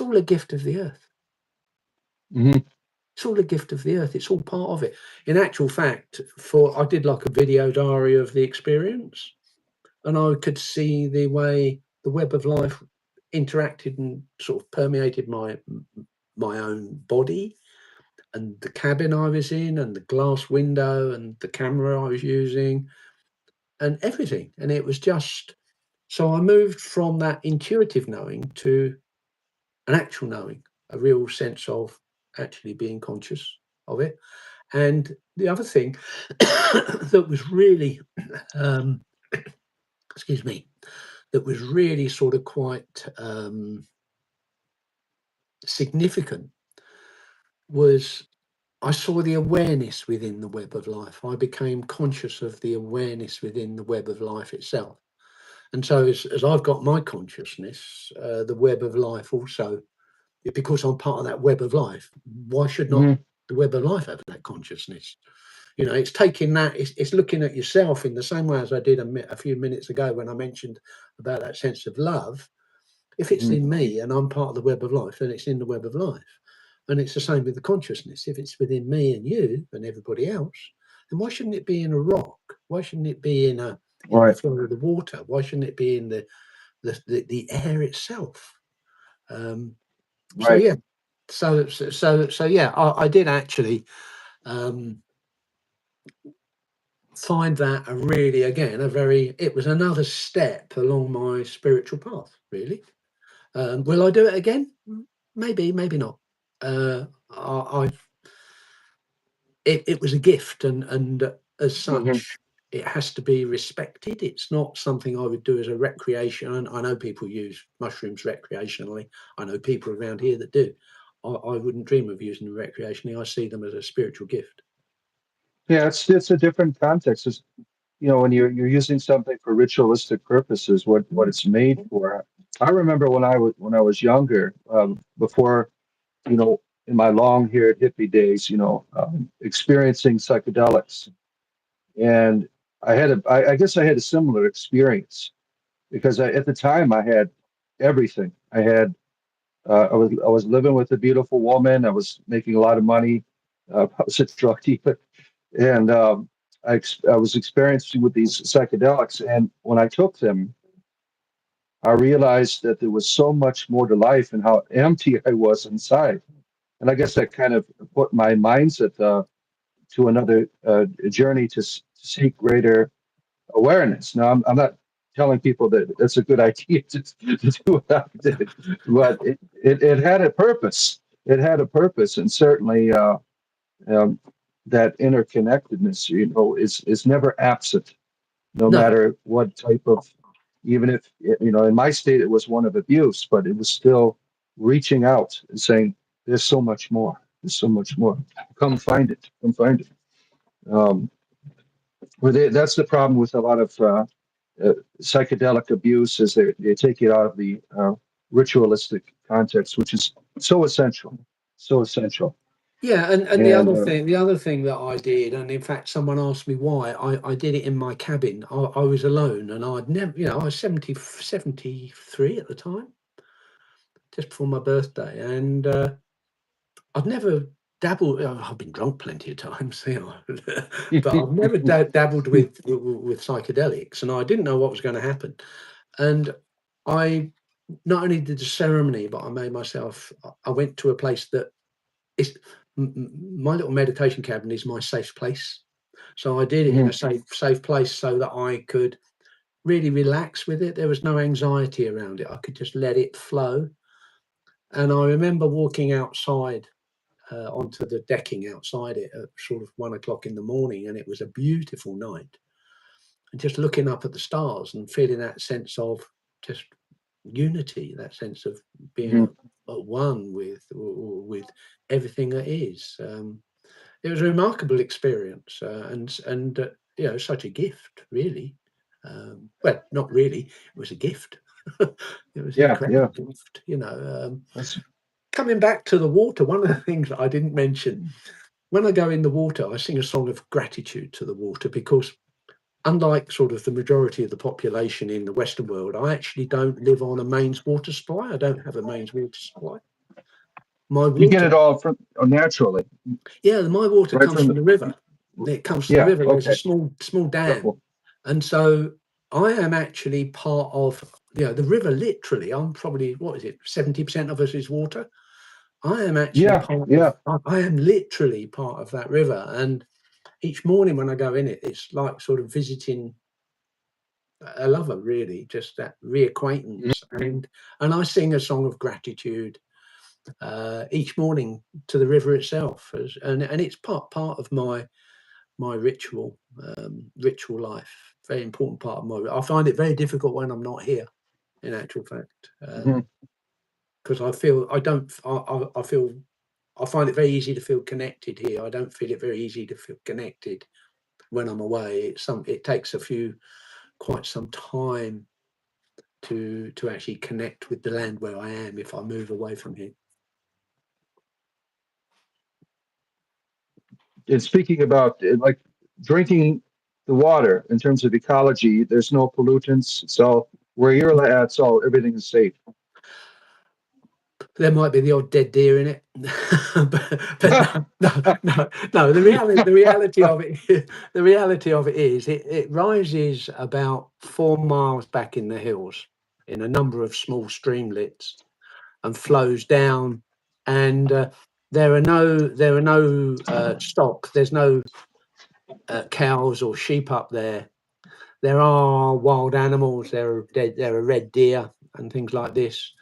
all a gift of the earth. Hmm. It's all a gift of the earth. It's all part of it. In actual fact, I did like a video diary of the experience, and I could see the way the web of life interacted and sort of permeated my own body and the cabin I was in and the glass window and the camera I was using and everything. And it was just so I moved from that intuitive knowing to an actual knowing, a real sense of actually being conscious of it. And the other thing that was really, um, excuse me, that was really sort of quite significant was I saw the awareness within the web of life. I became conscious of the awareness within the web of life itself. And so, as I've got my consciousness, the web of life also, because I'm part of that web of life, why should not Hmm. the web of life have that consciousness? It's taking that, it's looking at yourself in the same way as I did a few minutes ago when I mentioned about that sense of love. If it's Hmm. in me and I'm part of the web of life, then it's in the web of life. And it's the same with the consciousness. If it's within me and you and everybody else, then why shouldn't it be in a rock? Why shouldn't it be in the Right. flow of the water? Why shouldn't it be in the air itself? So Right. yeah, so yeah, I did actually um, find that a really, again, it was another step along my spiritual path. Really, will I do it again? Maybe, maybe not. I it was a gift, and as Hmm. such, it has to be respected. It's not something I would do as a recreation. And I know people use mushrooms recreationally. I know people around here that do. I wouldn't dream of using them recreationally. I see them as a spiritual gift. Yeah, it's a different context. It's, when you're using something for ritualistic purposes, what it's made for. I remember when I was younger, before, in my long-haired hippie days, experiencing psychedelics, and I guess I had a similar experience because at the time I had everything. I had I was living with a beautiful woman. I was making a lot of money. I was a drug dealer, and I was experiencing with these psychedelics. And when I took them, I realized that there was so much more to life and how empty I was inside. And I guess that kind of put my mindset to another journey to seek greater awareness. Now, I'm not telling people that it's a good idea to do what I did, but it had a purpose. It had a purpose, and certainly um, that interconnectedness, is never absent, no No, matter what type of, even if, in my state, it was one of abuse, but it was still reaching out and saying, there's so much more. There's so much more. Come find it. Come find it. Um, that's the problem with a lot of psychedelic abuse is they take it out of the ritualistic context, which is so essential, so essential. yeah, and And the other thing that I did, and in fact, someone asked me why I did it in my cabin. I was alone, and I'd never, I was 73 at the time, just before my birthday, and I've never dabbled. I've been drunk plenty of times, but I've never dabbled with psychedelics, and I didn't know what was going to happen. And I not only did the ceremony, but I made myself. I went to a place that is my little meditation cabin is my safe place. So I did it in a Mhm, safe place so that I could really relax with it. There was no anxiety around it. I could just let it flow. And I remember walking outside onto the decking outside it at sort of 1 o'clock in the morning, and it was a beautiful night. And just looking up at the stars and feeling that sense of just unity, that sense of being mhm. at one with everything that is. It was a remarkable experience, and such a gift, really. Well, not really. It was a gift. It was an Yeah, incredible yeah. gift. That's Coming back to the water, one of the things that I didn't mention, when I go in the water, I sing a song of gratitude to the water because, unlike sort of the majority of the population in the Western world, I actually don't live on a mains water supply. I don't have a mains water supply. My you get water, it all from naturally, yeah, my water right comes from from the. the river. It comes from the Yeah. river. There's a Okay. small dam, Cool. and so I am actually part of the river. Literally, I'm probably, what is it? 70% of us is water. I am actually Yeah. part of. Yeah. I am literally part of that river, and each morning when I go in it, it's like sort of visiting a lover, really, just that reacquaintance. And I sing a song of gratitude each morning to the river itself, and it's part of my ritual life. Very important part of my. I find it very difficult when I'm not here. In actual fact, Mhm. because I feel I don't. I feel I find it very easy to feel connected here. I don't feel it very easy to feel connected when I'm away. It takes quite some time to actually connect with the land where I am if I move away from here. And speaking about like drinking the water in terms of ecology, there's no pollutants. So where you're at, so everything is safe. There might be the odd dead deer in it, but no. The reality of it, the reality of it is, it rises about 4 miles back in the hills in a number of small streamlets and flows down. And there are no stock. There's no cows or sheep up there. There are wild animals. There are red deer and things like this.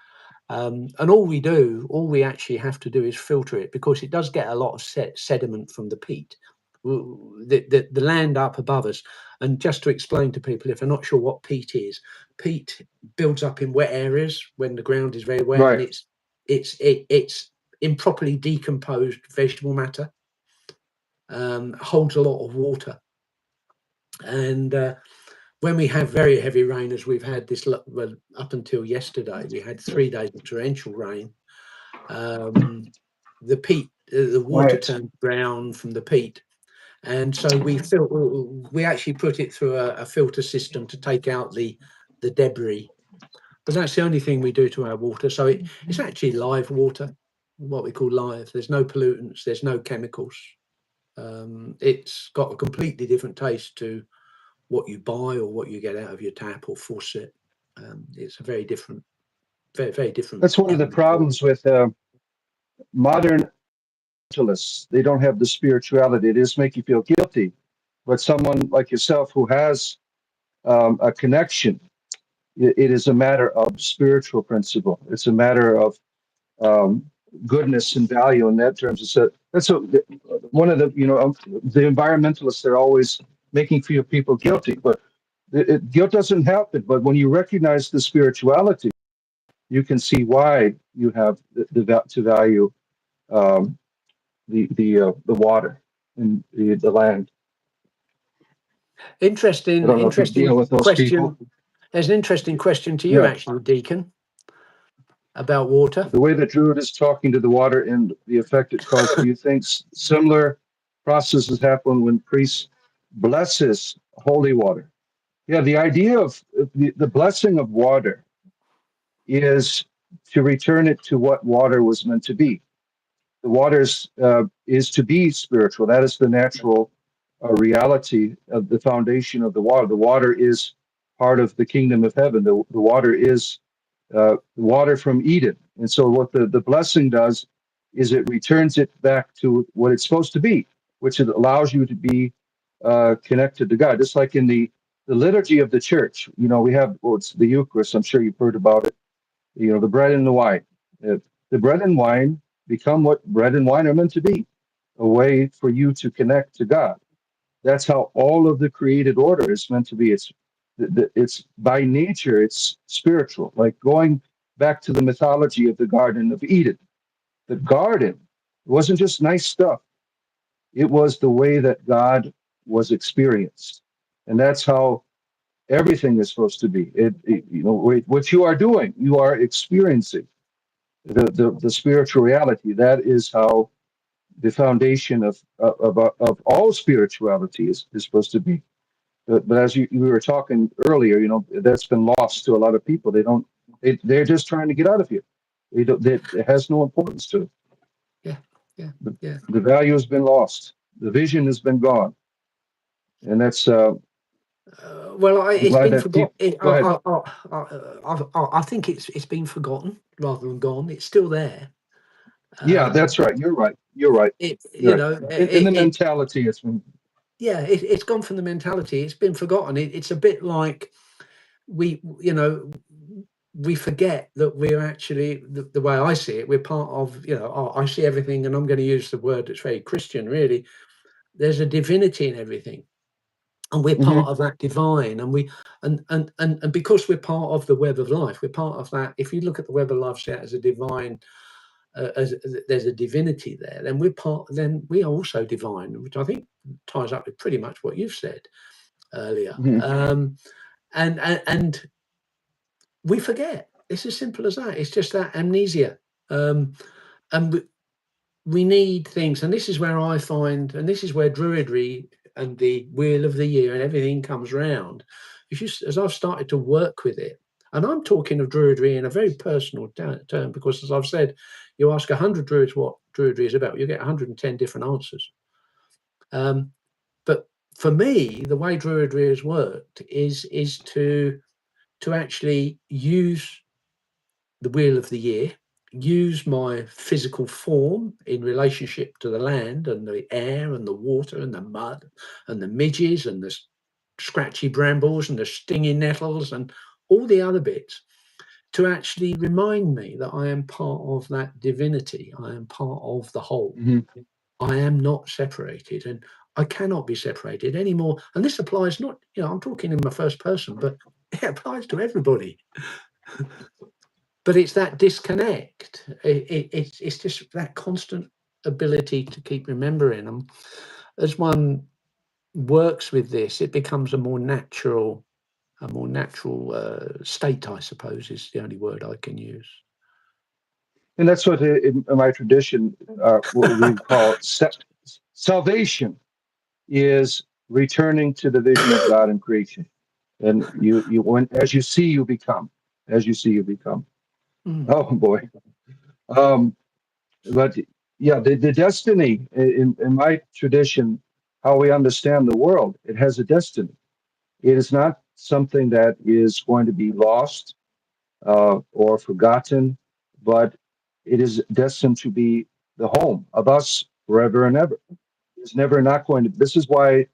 And all we actually have to do is filter it because it does get a lot of sediment from the peat, the land up above us. And just to explain to people, if they're not sure what peat builds up in wet areas when the ground is very wet, and Right. it's improperly decomposed vegetable matter, holds a lot of water, and when we have very heavy rain, as we've had well, up until yesterday, we had 3 days of torrential rain. The peat, the water Quiet. turned brown from the peat, and so we actually put it through a filter system to take out the debris, but that's the only thing we do to our water. So it's actually live water, what we call live. There's no pollutants, there's no chemicals. It's got a completely different taste to what you buy or what you get out of your tap or faucet. It's a very different, very different. That's one of the problems with modern mentalists. They don't have the spirituality. It just make you feel guilty. But someone like yourself who has a connection, it is a matter of spiritual principle. It's a matter of um, goodness and value in that terms. One of the the environmentalists. They're always making feel people guilty, but guilt doesn't help it. But when you recognize the spirituality, you can see why you have to value um, the water and the land. I Interesting, don't know if you deal with those question. people. There's an interesting question to you, Yeah, actually, Deacon, about water. the way that Druid is talking to the water and the effect it causes. Do you think similar processes happen when priests blesses holy water? Yeah, the idea of the blessing of water is to return it to what water was meant to be. The waters is to be spiritual. That is the natural reality of the foundation of the water. The water is part of the kingdom of heaven. The water is water from Eden. And so what the blessing does is it returns it back to what it's supposed to be, which it allows you to be connected to God. Just like in the liturgy of the church, we have, well, it's the Eucharist. I'm sure you've heard about it. The bread and the wine. The bread and wine become what bread and wine are meant to be, a way for you to connect to God. That's how all of the created order is meant to be. It's by nature, it's spiritual. Like going back to the mythology of the Garden of Eden. The garden wasn't just nice stuff. It was the way that God was experienced. And that's how everything is supposed to be. What you are doing, you are experiencing the spiritual reality. That is how the foundation of all spirituality is supposed to be. But as we were talking earlier, that's been lost to a lot of people. They're just trying to get out of here. It has no importance to it. Yeah, yeah, yeah. The value has been lost. The vision has been gone, and that's. Well, I'm it's glad been that people. forgotten. Go ahead. I think it's been forgotten rather than gone. It's still there. Yeah, that's right. You're right. You're right. You're right. In the mentality, it's been. Yeah, it's gone from the mentality. It's been forgotten. It's a bit like we forget that we're actually the way I see it. We're part of. I see everything, and I'm going to use the word that's very Christian. Really, there's a divinity in everything. And we're part of that divine, and because we're part of the web of life, we're part of that. If you look at the web of life set as a divine, as there's a divinity there, then we're part. Then we are also divine, which I think ties up with pretty much what you've said earlier. And we forget. It's as simple as that. It's just that amnesia, and we need things. And this is where I find, and this is where Druidry and the wheel of the year and everything comes round. As I've started to work with it, and I'm talking of Druidry in a very personal term, because as I've said, you ask 100 Druids what Druidry is about, you get 110 different answers. But for me, the way Druidry has worked is to actually use the wheel of the year, use my physical form in relationship to the land and the air and the water and the mud and the midges and the scratchy brambles and the stinging nettles and all the other bits, to actually remind me that I am part of that divinity. I am part of the whole. I am not separated, and I cannot be separated anymore. And this applies not, I'm talking in my first person, but it applies to everybody. But it's that disconnect. It's just that constant ability to keep remembering them. As one works with this, it becomes a more natural state, I suppose, is the only word I can use. And that's what in my tradition, what we call salvation is returning to the vision of God in creation. And you when as you see, you become. as you see you become. Mm. Oh boy. Um, but yeah, the destiny in my tradition, how we understand the world, it has a destiny. It is not something that is going to be lost or forgotten, but it is destined to be the home of us forever and ever. It's never not going to. This is why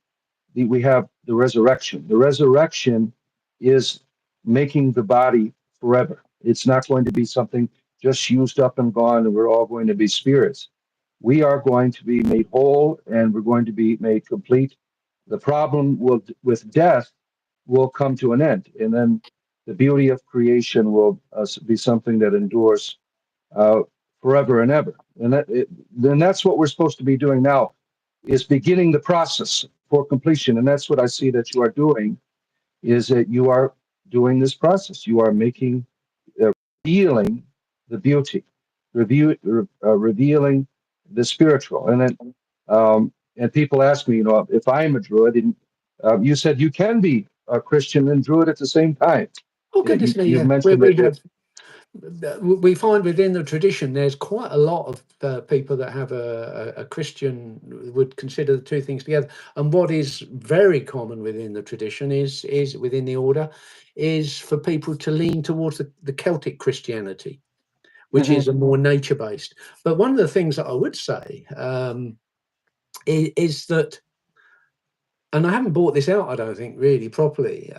we have the resurrection. The resurrection is making the body forever. It's not going to be something just used up and gone, and we're all going to be spirits. We are going to be made whole, and we're going to be made complete. The problem will, with death will come to an end, and then the beauty of creation will be something that endures uh, forever and ever. And then that's what we're supposed to be doing now, is beginning the process for completion. And that's what I see that you are doing, is that you are doing this process. You are making, revealing the beauty, revealing the spiritual. And people ask me, if I am a Druid, and you said you can be a Christian and Druid at the same time. Oh goodness me, You've yeah. mentioned We that. have we find within the tradition there's quite a lot of people that have a Christian would consider the two things together. And what is very common within the tradition is within the order is for people to lean towards the Celtic Christianity, which is Mhm, a more nature based. But one of the things that I would say is that, and I haven't brought this out, I don't think really properly.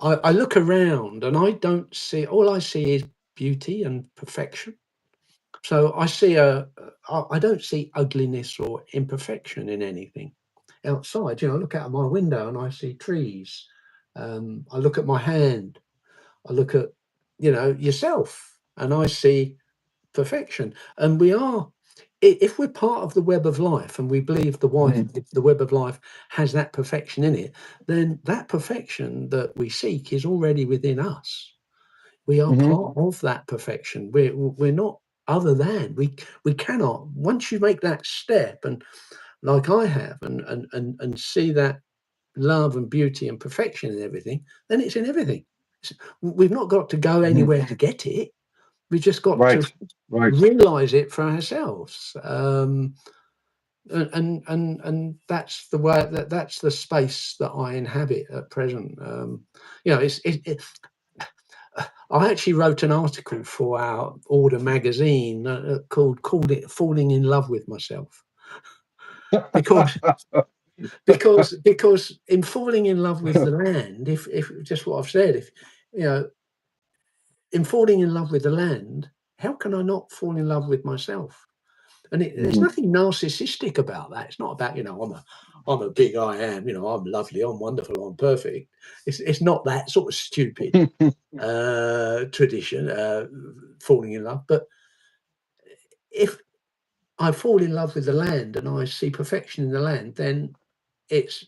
I look around and I don't see, all I see is beauty and perfection. So I see I don't see ugliness or imperfection in anything outside. I look out of my window and I see trees. I look at my hand. I look at, yourself, and I see perfection. And we are, if we're part of the web of life and we believe mhm, the web of life has that perfection in it, then that perfection that we seek is already within us. We are mhm, part of that perfection. We're not other than. We cannot, once you make that step, and like I have, and see that love and beauty and perfection in everything, then it's in everything. We've not got to go mhm. anywhere to get it. We've just got to Right, right. realize it for ourselves. And that's the way, that's the space that I inhabit at present. I actually wrote an article for our Order magazine called it "Falling in Love with Myself," because in falling in love with the land, if just what I've said, if you know, in falling in love with the land, how can I not fall in love with myself? And there's Mhm. nothing narcissistic about that. It's not about, I'm a big I am, I'm lovely, I'm wonderful, I'm perfect. It's not that sort of stupid tradition, falling in love. But if I fall in love with the land and I see perfection in the land, then it's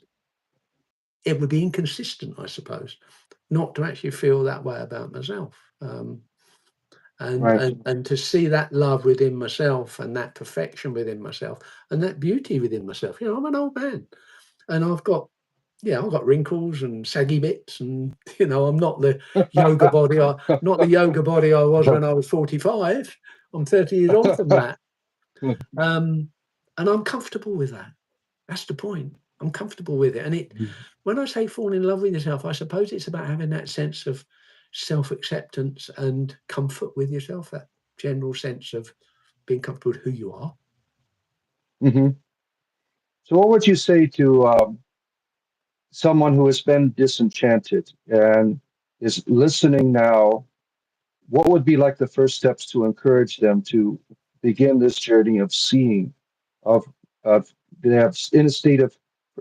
it would be inconsistent, I suppose, not to actually feel that way about myself. And, Right. and to see that love within myself and that perfection within myself and that beauty within myself. I'm an old man and I've got wrinkles and saggy bits, and I'm not the yoga body. Not the yoga body I was when I was 45. I'm 30 years on from that, and I'm comfortable with that. That's the point. I'm comfortable with it, and when I say fall in love with yourself, I suppose it's about having that sense of self-acceptance and comfort with yourself. That general sense of being comfortable with who you are. Mhm. So, what would you say to someone who has been disenchanted and is listening now? What would be like the first steps to encourage them to begin this journey of seeing, of of they have in a state of,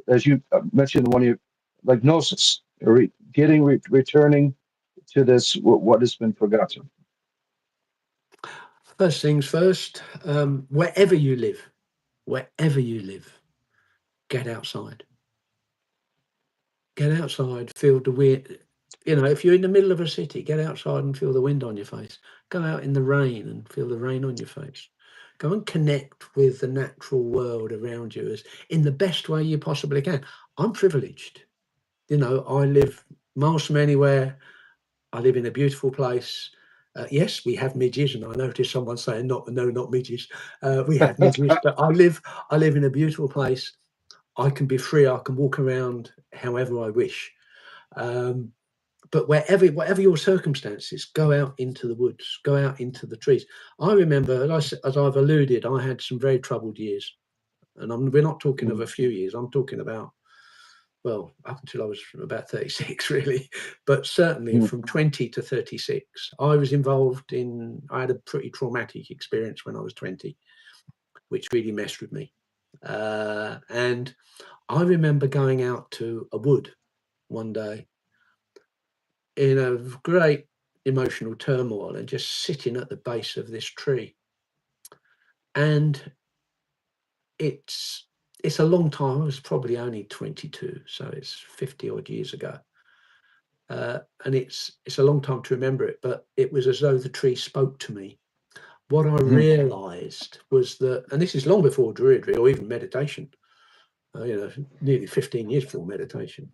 as you mentioned in one of your, like gnosis, returning to this what has been forgotten. First things first, wherever you live, get outside. Get outside, feel the wind. If you're in the middle of a city, get outside and feel the wind on your face. Go out in the rain and feel the rain on your face. Go and connect with the natural world around you as in the best way you possibly can. I'm privileged. I live miles from anywhere. I live in a beautiful place. Yes, we have midges, and I noticed someone saying, "No, not midges." We have midges, but I live in a beautiful place. I can be free. I can walk around however I wish. But whatever your circumstances, go out into the woods, go out into the trees. I remember, as I've alluded, I had some very troubled years, and we're not talking of a few years. I'm talking about, well, up until I was about 36, really, but certainly from 20 to 36, I was involved in. I had a pretty traumatic experience when I was 20, which really messed with me, and I remember going out to a wood one day in a great emotional turmoil and just sitting at the base of this tree. And it's a long time. I was probably only 22, so it's 50 odd years ago. And it's a long time to remember it, but it was as though the tree spoke to me. What I realized was that, and this is long before Druid or even meditation, nearly 15 years before meditation.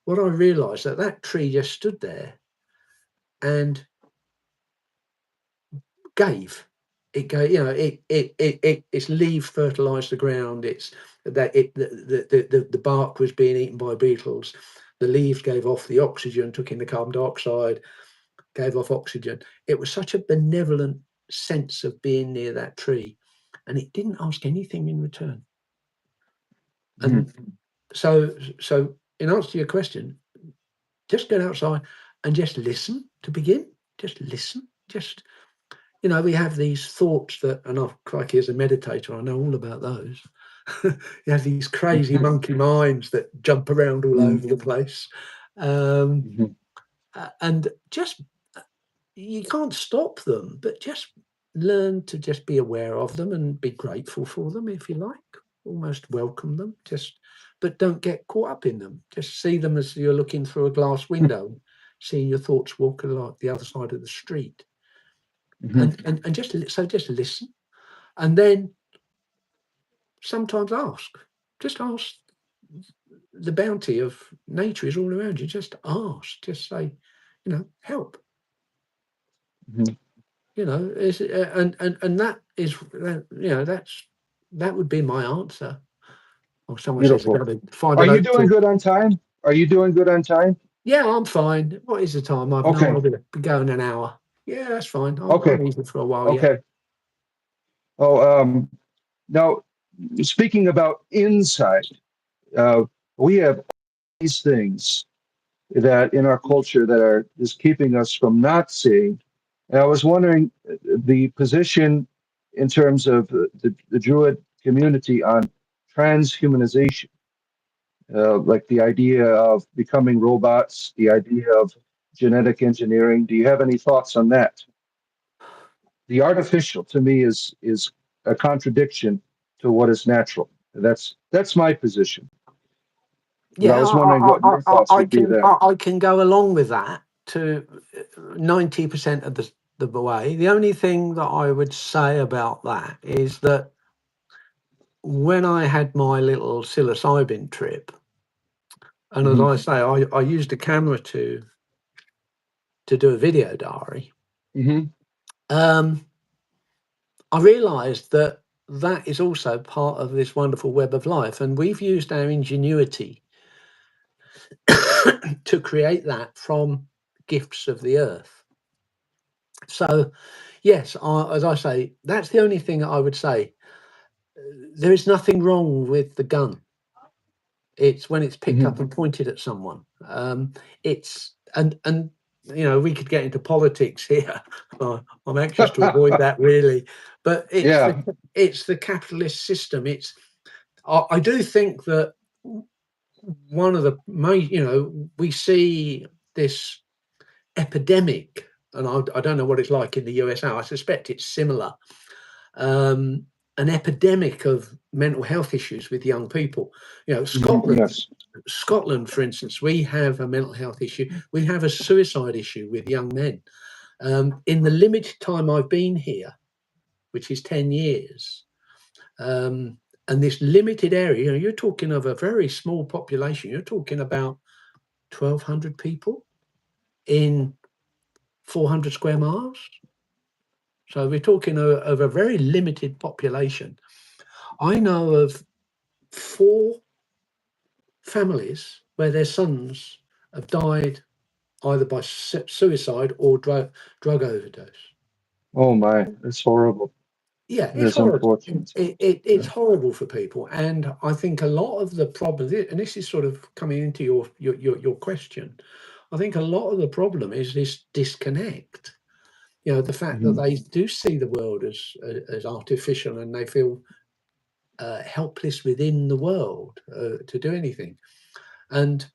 What I realized that tree just stood there and gave. It gave, its leaves fertilized the ground. It's that the bark was being eaten by beetles. The leaves gave off the oxygen, took in the carbon dioxide, gave off oxygen. It was such a benevolent sense of being near that tree, and it didn't ask anything in return. And so in answer to your question, just get outside and just listen to begin. Just listen. Just, we have these thoughts that, and I've, crikey, as a meditator, I know all about those. You have these crazy monkey minds that jump around all over the place. And just, you can't stop them, but just learn to just be aware of them and be grateful for them, if you like, almost welcome them, but don't get caught up in them. Just see them as you're looking through a glass window, seeing your thoughts walk along the other side of the street. And just listen, and then sometimes just ask. The bounty of nature is all around you. Just ask. Just say, help. And that is, that would be my answer. Or someone Beautiful. says, "I've got to find Are an you oak doing tree." good on time? Are you doing good on time? Yeah, I'm fine. What is the time? I've Okay. no idea. Be going an hour. Yeah, that's fine. Okay. I'm easy for a while. Okay. Oh, now speaking about insight, we have these things that in our culture that is keeping us from not seeing. And I was wondering the position in terms of the Druid community on transhumanization, like the idea of becoming robots, the idea of genetic engineering. Do you have any thoughts on that? The artificial to me is a contradiction to what is natural. That's my position. But I Yeah, was wondering what your thoughts would be there. I can go along with that to 90% of the way. The only thing that I would say about that is that when I had my little psilocybin trip, and as I say, I used a camera to do a video diary. I realised that is also part of this wonderful web of life, and we've used our ingenuity to create that from gifts of the earth. So, yes, as I say, that's the only thing I would say. There is nothing wrong with the gun. It's when it's picked up and pointed at someone. It's and we could get into politics here. I'm anxious to avoid that, really. But it's the capitalist system. I do think that one of the main, we see this epidemic, and I don't know what it's like in the US now. I suspect it's similar. An epidemic of mental health issues with young people. Scotland, for instance, we have a mental health issue. We have a suicide issue with young men. In the limited time I've been here, which is 10 years, and this limited area, you're talking of a very small population. You're talking about 1,200 people. in 400 square miles. So we're talking of a very limited population. I know of 4 families where their sons have died either by suicide or drug overdose. Oh my, it's horrible. Yeah, It it's is horrible. unfortunate. It's Yeah. horrible for people, and I think a lot of the problem, and this is sort of coming into your question, I think a lot of the problem is this disconnect. You know, the fact that Mhm. they do see the world as artificial, and they feel helpless within the world to do anything. And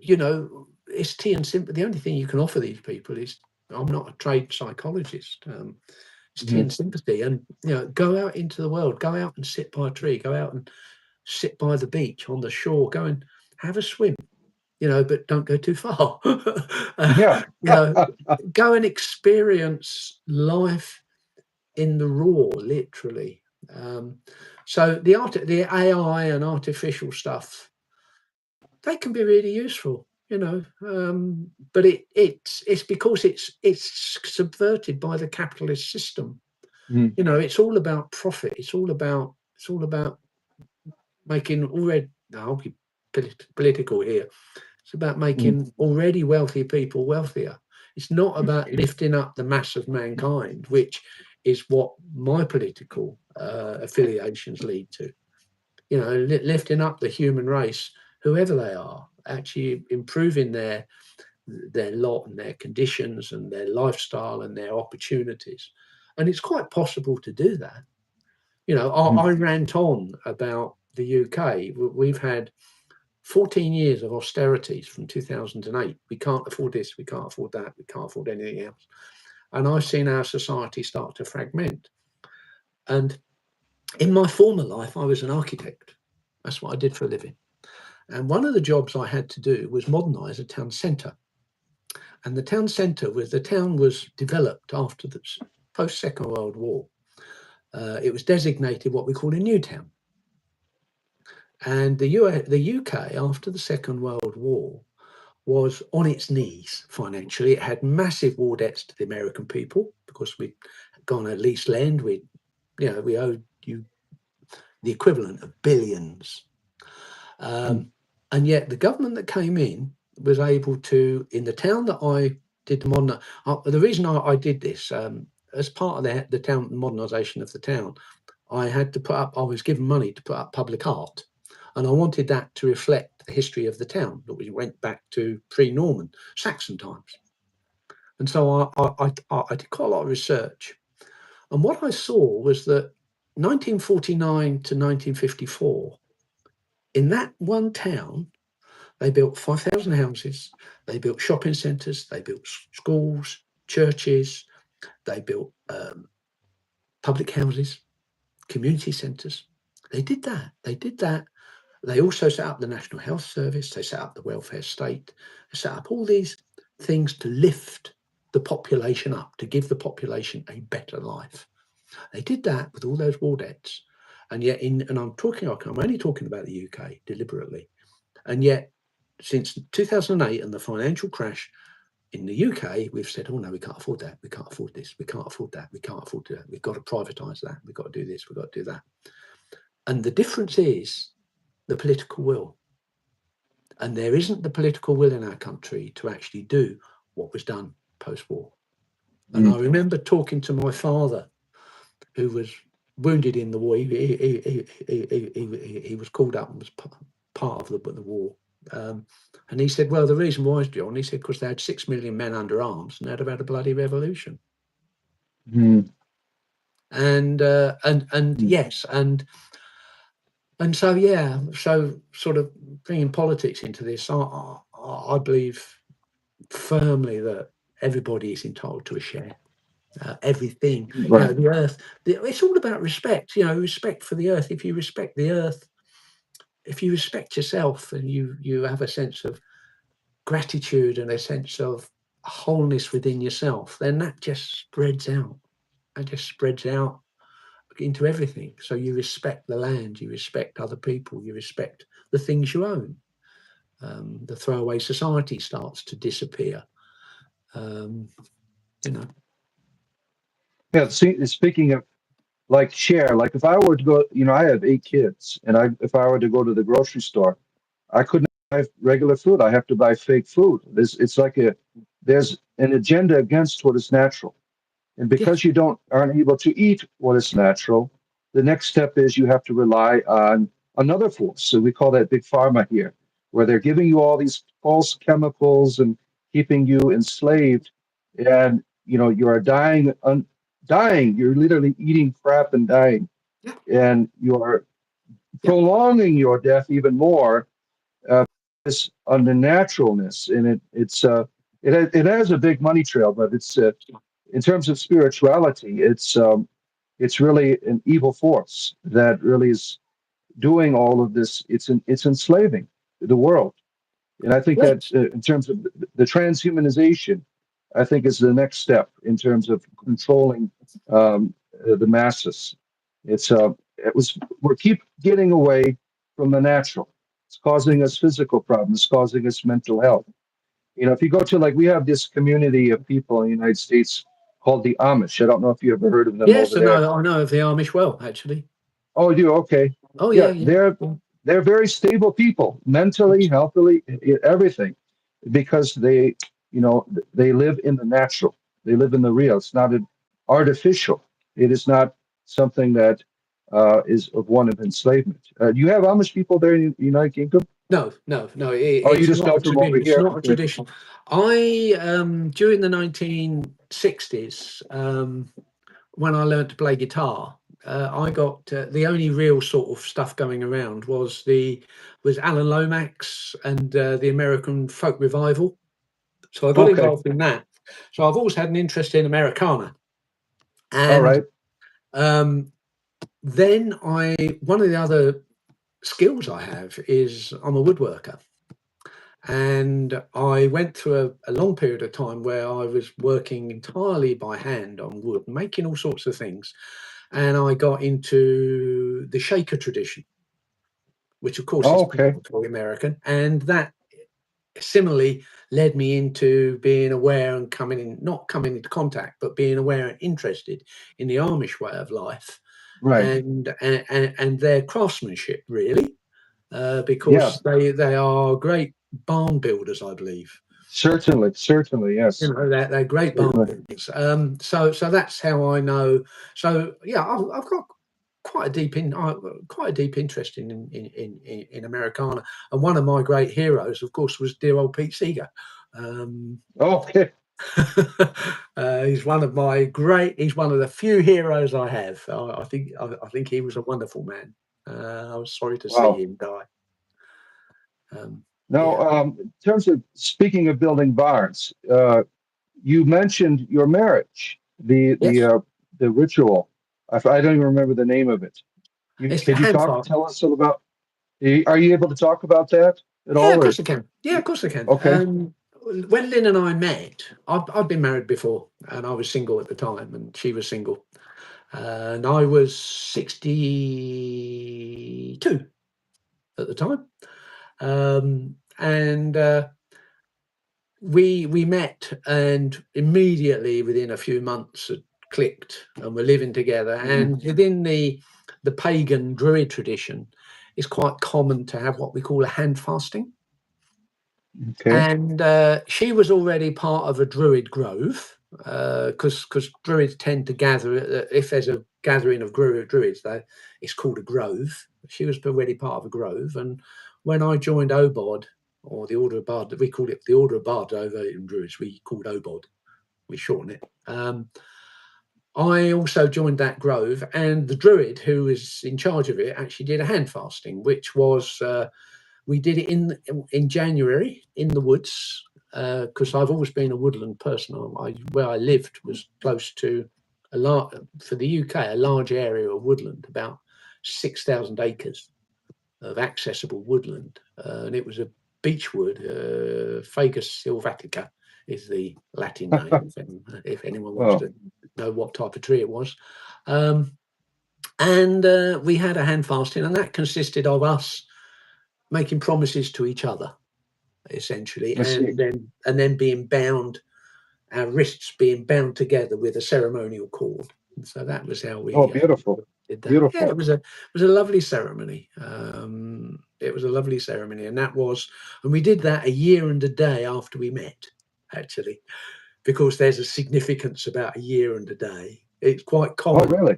you know, it's tea and sympathy. The only thing you can offer these people is, I'm not a trained psychologist. It's tea Mhm. and sympathy, and you know, go out into the world, go out and sit by a tree, go out and sit by the beach on the shore, go and have a swim. You know, but don't go too far. Yeah. You know, go and experience life in the raw, literally. So the AI and artificial stuff, they can be really useful, you know, but it's because it's subverted by the capitalist system. Mhm. You know, it's all about profit. It's all about making already. I'll be political here. It's about Mhm. making already wealthy people wealthier. It's not about lifting up the mass of mankind, which is what my political affiliations lead to. You know, lifting up the human race, whoever they are, actually improving their lot and their conditions and their lifestyle and their opportunities. And it's quite possible to do that. You know, Mhm. I rant on about the UK. We've had 14 years of austerities from 2008. We can't afford this, we can't afford that, we can't afford anything else. And I've seen our society start to fragment. And in my former life, I was an architect. That's what I did for a living. And one of the jobs I had to do was modernise a town centre. And the town centre the town was developed after the post Second World War. It was designated what we call a new town. And the UK, after the Second World War, was on its knees financially. It had massive war debts to the American people because we'd gone at lease land. We owed you the equivalent of billions. Mhm. And yet the government that came in was able to, in the town that I did the reason I did this, as part of the town modernisation of the town, I was given money to put up public art. And I wanted that to reflect the history of the town, that we went back to pre-Norman, Saxon times. And so I did quite a lot of research. And what I saw was that 1949 to 1954, in that one town, they built 5,000 houses, they built shopping centres, they built schools, churches, they built public houses, community centres. They did that. They did that. They also set up the National Health Service. They set up the welfare state. They set up all these things to lift the population up, to give the population a better life. They did that with all those war debts. And yet, I'm only talking about the UK deliberately. And yet, since 2008 and the financial crash in the UK, we've said, oh no, we can't afford that. We can't afford this. We can't afford that. We can't afford that. We've got to privatise that. We've got to do this. We've got to do that. And the difference is the political will. And there isn't the political will in our country to actually do what was done post-war. And I Mhm. remember talking to my father, who was wounded in the war. He was called up and was part of the war. And he said, well, the reason why is, John, he said, because they had 6 million men under arms and they'd have had a bloody revolution. Mhm. And Mhm. yes, and so, yeah, so sort of bringing politics into this, I believe firmly that everybody is entitled to a share. Everything, you know, Right. the earth. It's all about respect. You know, respect for the earth. If you respect the earth, if you respect yourself, and you have a sense of gratitude and a sense of wholeness within yourself, then that just spreads out. That just spreads out into everything. So you respect the land, you respect other people, you respect the things you own. The throwaway society starts to disappear. You know. Yeah. Speaking of like share, like if I were to go, I have 8 kids, and if I were to go to the grocery store, I couldn't buy regular food. I have to buy fake food. It's like there's an agenda against what is natural. And Yeah. because you aren't able to eat what is natural, the next step is you have to rely on another force. So we call that big pharma here, where they're giving you all these false chemicals and keeping you enslaved, and you are dying. You're literally eating crap and dying, Yeah. and you are Yeah. prolonging your death even more. This on the naturalness, and it has a big money trail, but it's in terms of spirituality, it's really an evil force that really is doing all of this. It's enslaving the world, and I think that Yes. in terms of the transhumanization, I think is the next step in terms of controlling the masses. We keep getting away from the natural. It's causing us physical problems, causing us mental health. If you go to, like, we have this community of people in the United States called the Amish. I don't know if you ever heard of them Yes, over there. I know of the Amish well, actually. Oh, you do? Okay. Oh Yeah, yeah, yeah. they're very stable people, mentally, healthily, everything, because they live in the natural. They live in the real. It's not an artificial. It is not something that is of one of enslavement. Do you have Amish people there in the United Kingdom? No, no, no. Oh, you It's just not a know from over tradition. It's here. not a Okay. tradition. I during the 1960s, when I learned to play guitar, I got the only real sort of stuff going around was Alan Lomax and the American folk revival. So I got Okay. involved in that. So I've always had an interest in Americana, All and right. um, then one of the other skills I have is I'm a woodworker. And I went through a long period of time where I was working entirely by hand on wood, making all sorts of things. And I got into the shaker tradition, which of course is Okay. very American. And that similarly led me into being aware and not coming into contact, but being aware and interested in the Amish way of life Right. and their craftsmanship, really, Yeah. because they are great barn builders, I believe. Certainly. Certainly. You Yes. know, they're great barn Certainly. builders. So that's how I know. So yeah, I've got quite a deep interest in Americana, and one of my great heroes, of course, was dear old Pete Seeger. Okay. He's one of he's one of the few heroes I have. I think he was a wonderful man. I was sorry to see Wow. him die. Now, Yeah. in terms of speaking of building barns, you mentioned your marriage, Yes. the ritual. I don't even remember the name of it. It's the Could you hand fart. tell us about? Are you able to talk about that at Yeah, all? of Or course I can. Yeah, of course I can. okay, When Lynn and I met, I'd been married before, and I was single at the time, and she was single, and I was 62 at the time, and we met, and immediately within a few months it clicked, and we're living together. mhm, And within the pagan Druid tradition, it's quite common to have what we call a hand fasting. okay, And she was already part of a Druid grove, because Druids tend to gather, if there's a gathering of Druids, it's called a grove. She was already part of a grove. And when I joined Obod, or the Order of Bard, we call it the Order of Bard over in Druids, we called Obod, we shorten it. I also joined that grove, and the Druid who was in charge of it actually did a hand fasting, which was we did it in January in the woods, because I've always been a woodland person. Where I lived was close to for the UK, a large area of woodland, about 6,000 acres of accessible woodland, and it was a beechwood. Fagus sylvatica is the Latin name, if anyone wants oh, to know what type of tree it was. And we had a hand fasting, and that consisted of us making promises to each other. essentially, I see. and then being bound, our wrists being bound together with a ceremonial cord. And so that was how Oh, we beautiful. did that. Yeah, Beautiful. it was a lovely ceremony. It was a lovely ceremony, and we did that a year and a day after we met, actually, because there's a significance about a year and a day. It's quite Oh, common. really?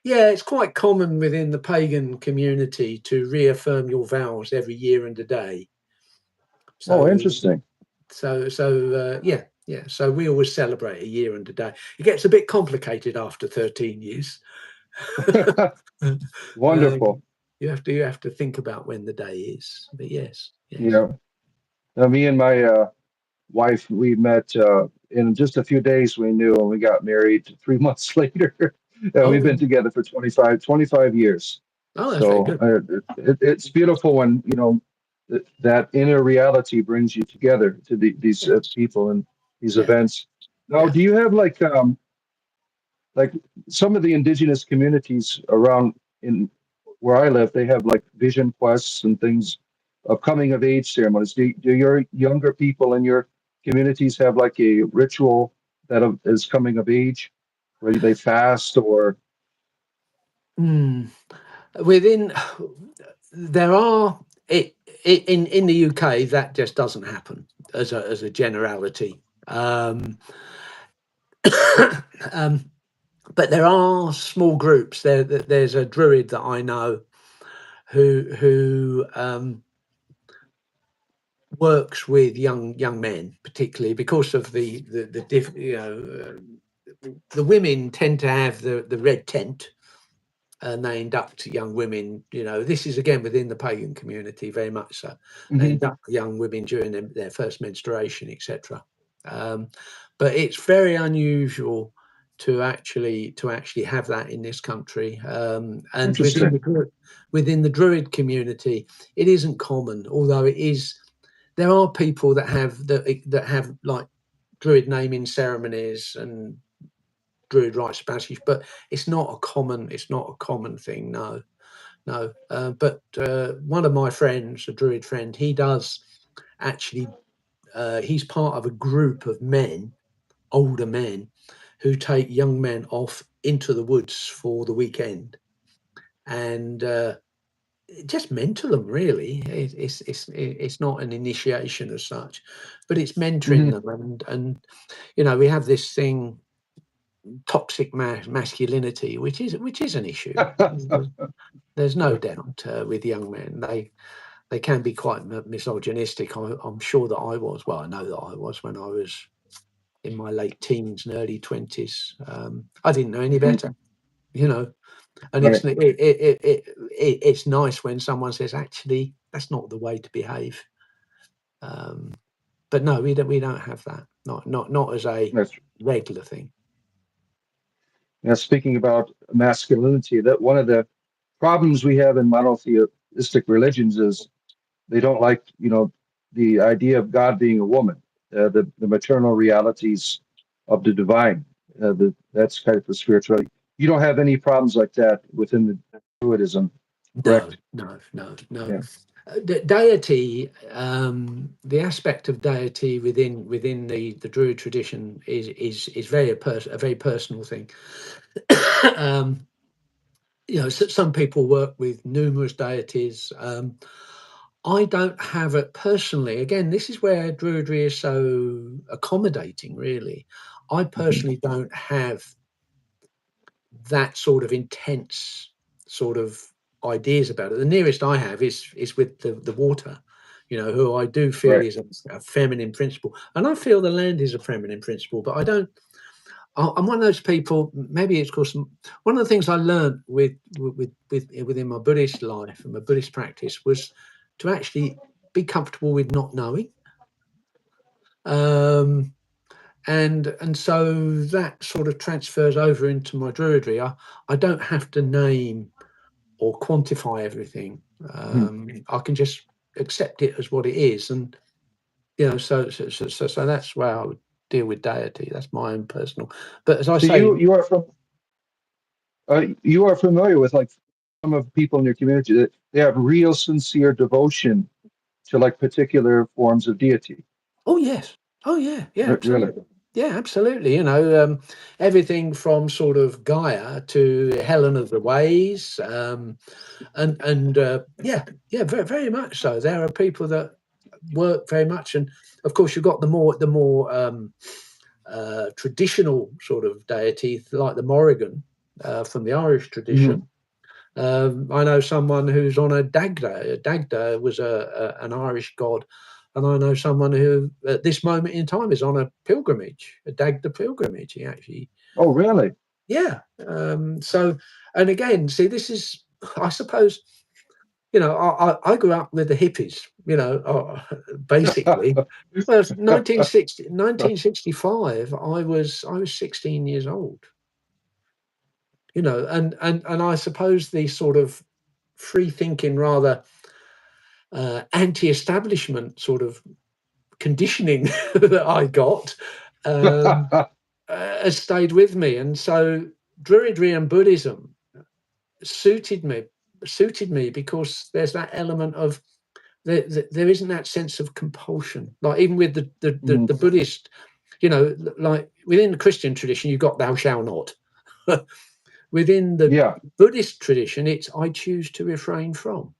Yeah, it's quite common within the pagan community to reaffirm your vows every year and a day. Oh, So, interesting. yeah. So we always celebrate a year and a day. It gets a bit complicated after 13 years. Wonderful. You have to think about when the day is. But yes. Yeah. Me and my wife, we met in just a few days. We knew, and we got married 3 months later. And we've been Oh, together for 25 years. that's very So good. it's beautiful when, that inner reality brings you together to these Yes. people and these Yeah. events. Now, Yeah. do you have like some of the indigenous communities around in where I live? They have like vision quests and things of coming of age ceremonies. Do your younger people in your communities have like a ritual is coming of age, where they fast or? Mm. Within there are in the UK that just doesn't happen as a generality. Um, but there are small groups. There's a Druid that I know who works with young men, particularly because of the women tend to have the red tent, and they induct young women. This is again within the pagan community, very much so. They Mhm. induct young women during their first menstruation, etc. Um, but it's very unusual to actually have that in this country. And Interesting. within the Druid community, it isn't common, although it is. There are people that have like Druid naming ceremonies and Druid rites of passage, but it's not a common thing. No, no. But one of my friends, a Druid friend, he does actually. He's part of a group of men, older men, who take young men off into the woods for the weekend, and just mentor them. Really, it's not an initiation as such, but it's mentoring Hmm. them, and we have this thing, toxic masculinity, which is an issue. There's no doubt with young men, they can be quite misogynistic. I'm sure that I was. Well, I know that I was when I was in my late teens and early 20s. I didn't know any better, you know. And Right. it's nice when someone says, actually, that's not the way to behave. Um, but no, we don't have that. Not as a That's regular thing. speaking about masculinity. That one of the problems we have in monotheistic religions is they don't like, the idea of God being a woman, the maternal realities of the divine. That's kind of the spirituality. You don't have any problems like that within the Druidism, No, correct? no, no, no. Yeah. Deity, the aspect of deity within the Druid tradition is a very personal thing. um, some people work with numerous deities. I don't have it personally. Again, this is where Druidry is so accommodating, really. I Mhm. personally don't have that sort of intense sort of ideas about it. The nearest I have is with the water, who I do feel Right. is a feminine principle, and I feel the land is a feminine principle. But I don't. I'm one of those people. Maybe it's because one of the things I learned within my Buddhist life and my Buddhist practice was to actually be comfortable with not knowing. Um, and so that sort of transfers over into my Druidry. I don't have to name or quantify everything. Mhm. I can just accept it as what it is, and so that's where I would deal with deity. That's my own personal. But as I So say, you are familiar with like some of the people in your community that they have real sincere devotion to like particular forms of deity. Oh yes. Oh yeah. Yeah. Really? Absolutely. Yeah, absolutely. You know, everything from sort of Gaia to Helen of the Ways, and yeah, yeah, very, very much so. There are people that work very much, and of course you've got the more traditional sort of deity like the Morrigan from the Irish Hmm. tradition. I know someone who's on a Dagda. Dagda was an Irish god, and I know someone who, at this moment in time, is on a pilgrimage, a Dagda pilgrimage. He actually, Oh, really? yeah. So, and again, see, this is, I suppose, you know, I grew up with the hippies. You know, basically. Well, 1965, I was 16 years old. You know, and I suppose the sort of free thinking, rather anti-establishment sort of conditioning that I got has stayed with me, and so Druidry and Buddhism suited me because there's that element of there isn't that sense of compulsion, like even with Mhm. the Buddhist, you know, like within the Christian tradition, you've got thou shalt not. Within the Yeah, Buddhist tradition, it's I choose to refrain from.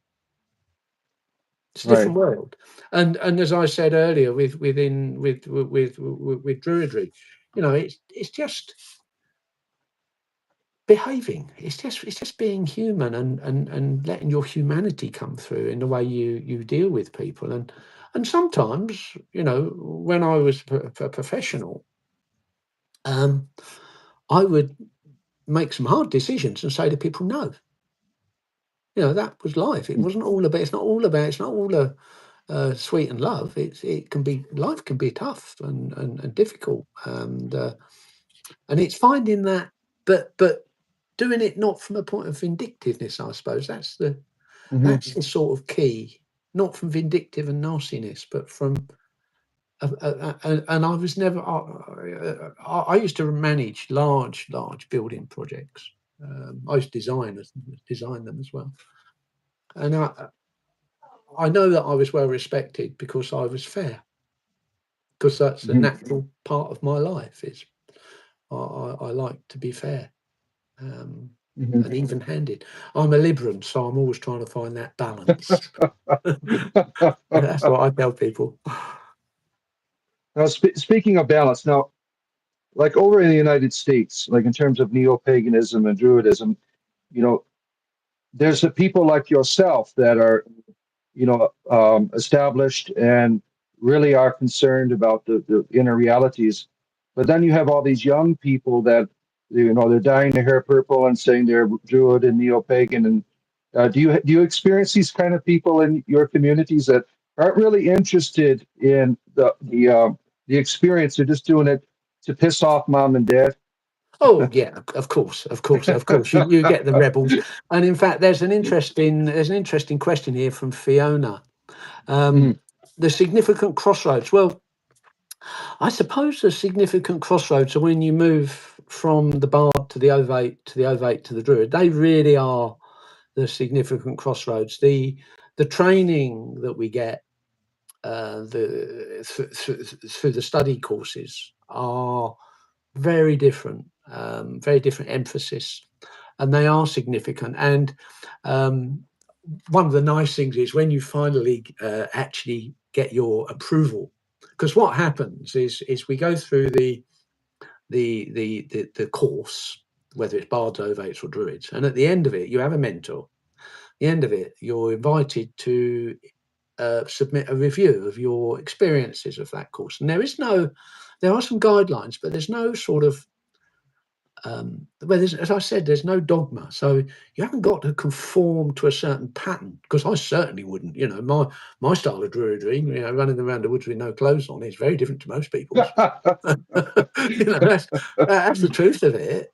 It's a right. different world, and as I said earlier, with Druidry, you know, it's just behaving. It's just being human and letting your humanity come through in the way you deal with people. And sometimes, you know, when I was a professional, um, I would make some hard decisions and say to people, no. You know, that was life. It wasn't all about. It's not all about. It's not all sweet and love. It can be, life can be tough and difficult, and it's finding that, but doing it not from a point of vindictiveness. I suppose Hmm. that's the sort of key. Not from vindictive and nastiness, but from and I was never. I used to manage large building projects. I used to design them as well, and I know that I was well respected because I was fair, because that's a Hmm. natural part of my life. Is I like to be fair, um, Hmm. and even-handed. I'm a Libran, so I'm always trying to find that balance. That's what I tell people. Now, speaking of balance, now, like over in the United States, like in terms of neo-paganism and Druidism, you know, there's the people like yourself that are, established and really are concerned about the inner realities. But then you have all these young people that, they're dyeing their hair purple and saying they're Druid and neo-pagan. And do you experience these kind of people in your communities that aren't really interested in the experience? They're just doing it to piss off mom and dad. Oh yeah, of course, of course, of course. You get the rebels, and in fact, there's an interesting question here from Fiona. Mhm. The significant crossroads. Well, I suppose the significant crossroads are when you move from the Bard to the Ovate to the Ovate to the Druid. They really are the significant crossroads. The training that we get through the study courses are very different emphasis, and they are significant. And um, one of the nice things is when you finally actually get your approval, because what happens is we go through the course, whether it's bards, ovates, or druids, and at the end of it, you have a mentor. At the end of it, you're invited to submit a review of your experiences of that course. And there are some guidelines, but there's no sort of well, as I said, there's no dogma, so you haven't got to conform to a certain pattern. Because I certainly wouldn't. You know, my style of druidry, running around the woods with no clothes on, is very different to most people's. That's the truth of it.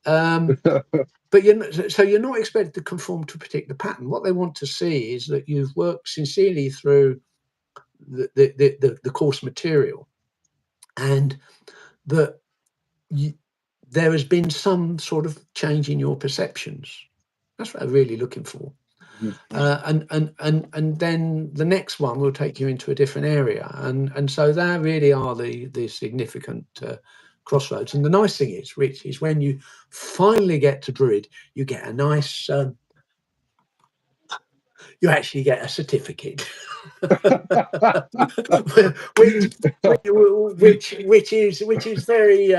But you're not expected to conform to a particular pattern. What they want to see is that you've worked sincerely through the course material, and that you, there has been some sort of change in your perceptions. That's what I'm really looking for. And then the next one will take you into a different area, and so there really are the significant crossroads. And the nice thing is, Rich, is when you finally get to Druid, you get a nice you actually get a certificate. which is very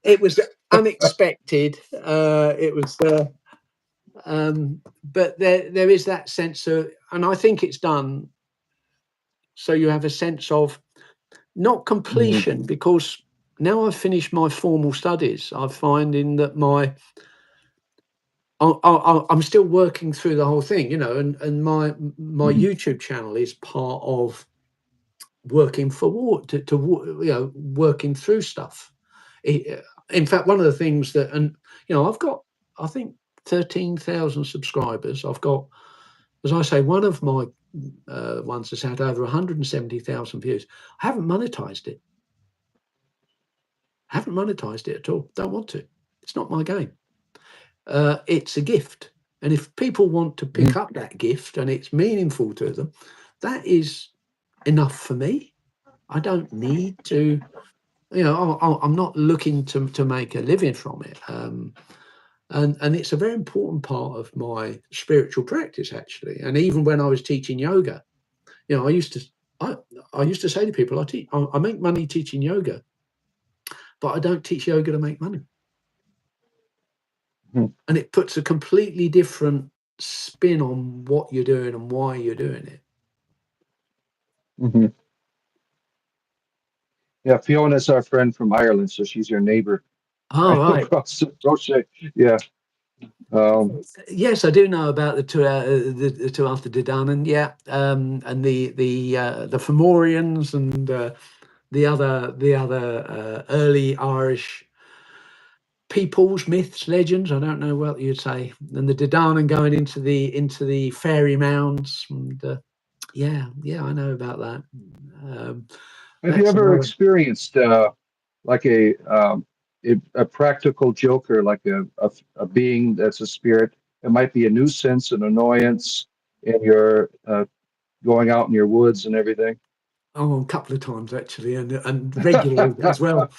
it was unexpected. It was but there is that sense of, and I think it's done so you have a sense of not completion, because now I've finished my formal studies, I'm finding that I'm still working through the whole thing, and my YouTube channel is part of working working through stuff. In fact, one of the things that, and I've got, I think, 13,000 subscribers. I've got, as I say, one of my ones has had over 170,000 views. I haven't monetized it. At all. Don't want to. It's not my game. It's a gift. And if people want to pick up that gift and it's meaningful to them, that is enough for me. I don't need to, I'm not looking to make a living from it. And it's a very important part of my spiritual practice, actually. And even when I was teaching yoga, I used to say to people, I make money teaching yoga, but I don't teach yoga to make money. And it puts a completely different spin on what you're doing and why you're doing it. Yeah, Fiona's our friend from Ireland, so she's your neighbor. Oh, right. Across the crochet. Yeah. Yes, I do know about the two after Didanan, yeah, and the Fomorians and the other early Irish peoples, myths, legends. I don't know what you'd say. And the Didanan going into the fairy mounds, and yeah, I know about that. Have you ever experienced like a practical joker, like a being that's a spirit? It might be a nuisance, an annoyance, and you're going out in your woods and everything. Oh, a couple of times actually, and regularly as well.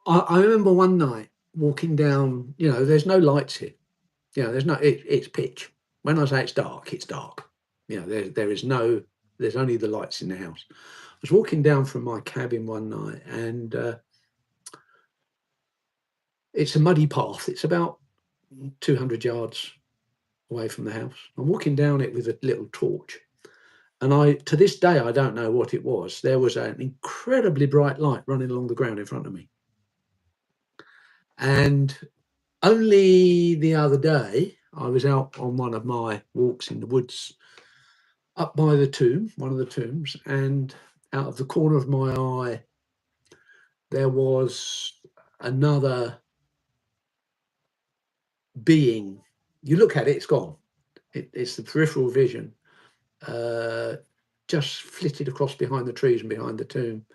I remember one night walking down. There's no lights here. There's no. It's pitch. When I say it's dark, it's dark. There's only the lights in the house. I was walking down from my cabin one night, and it's a muddy path. It's about 200 yards away from the house. I'm walking down it with a little torch. And to this day, I don't know what it was. There was an incredibly bright light running along the ground in front of me. And only the other day, I was out on one of my walks in the woods up by the tomb, one of the tombs, and out of the corner of my eye, there was another being. You look at it, it's gone. It's the peripheral vision. Just flitted across behind the trees and behind the tomb.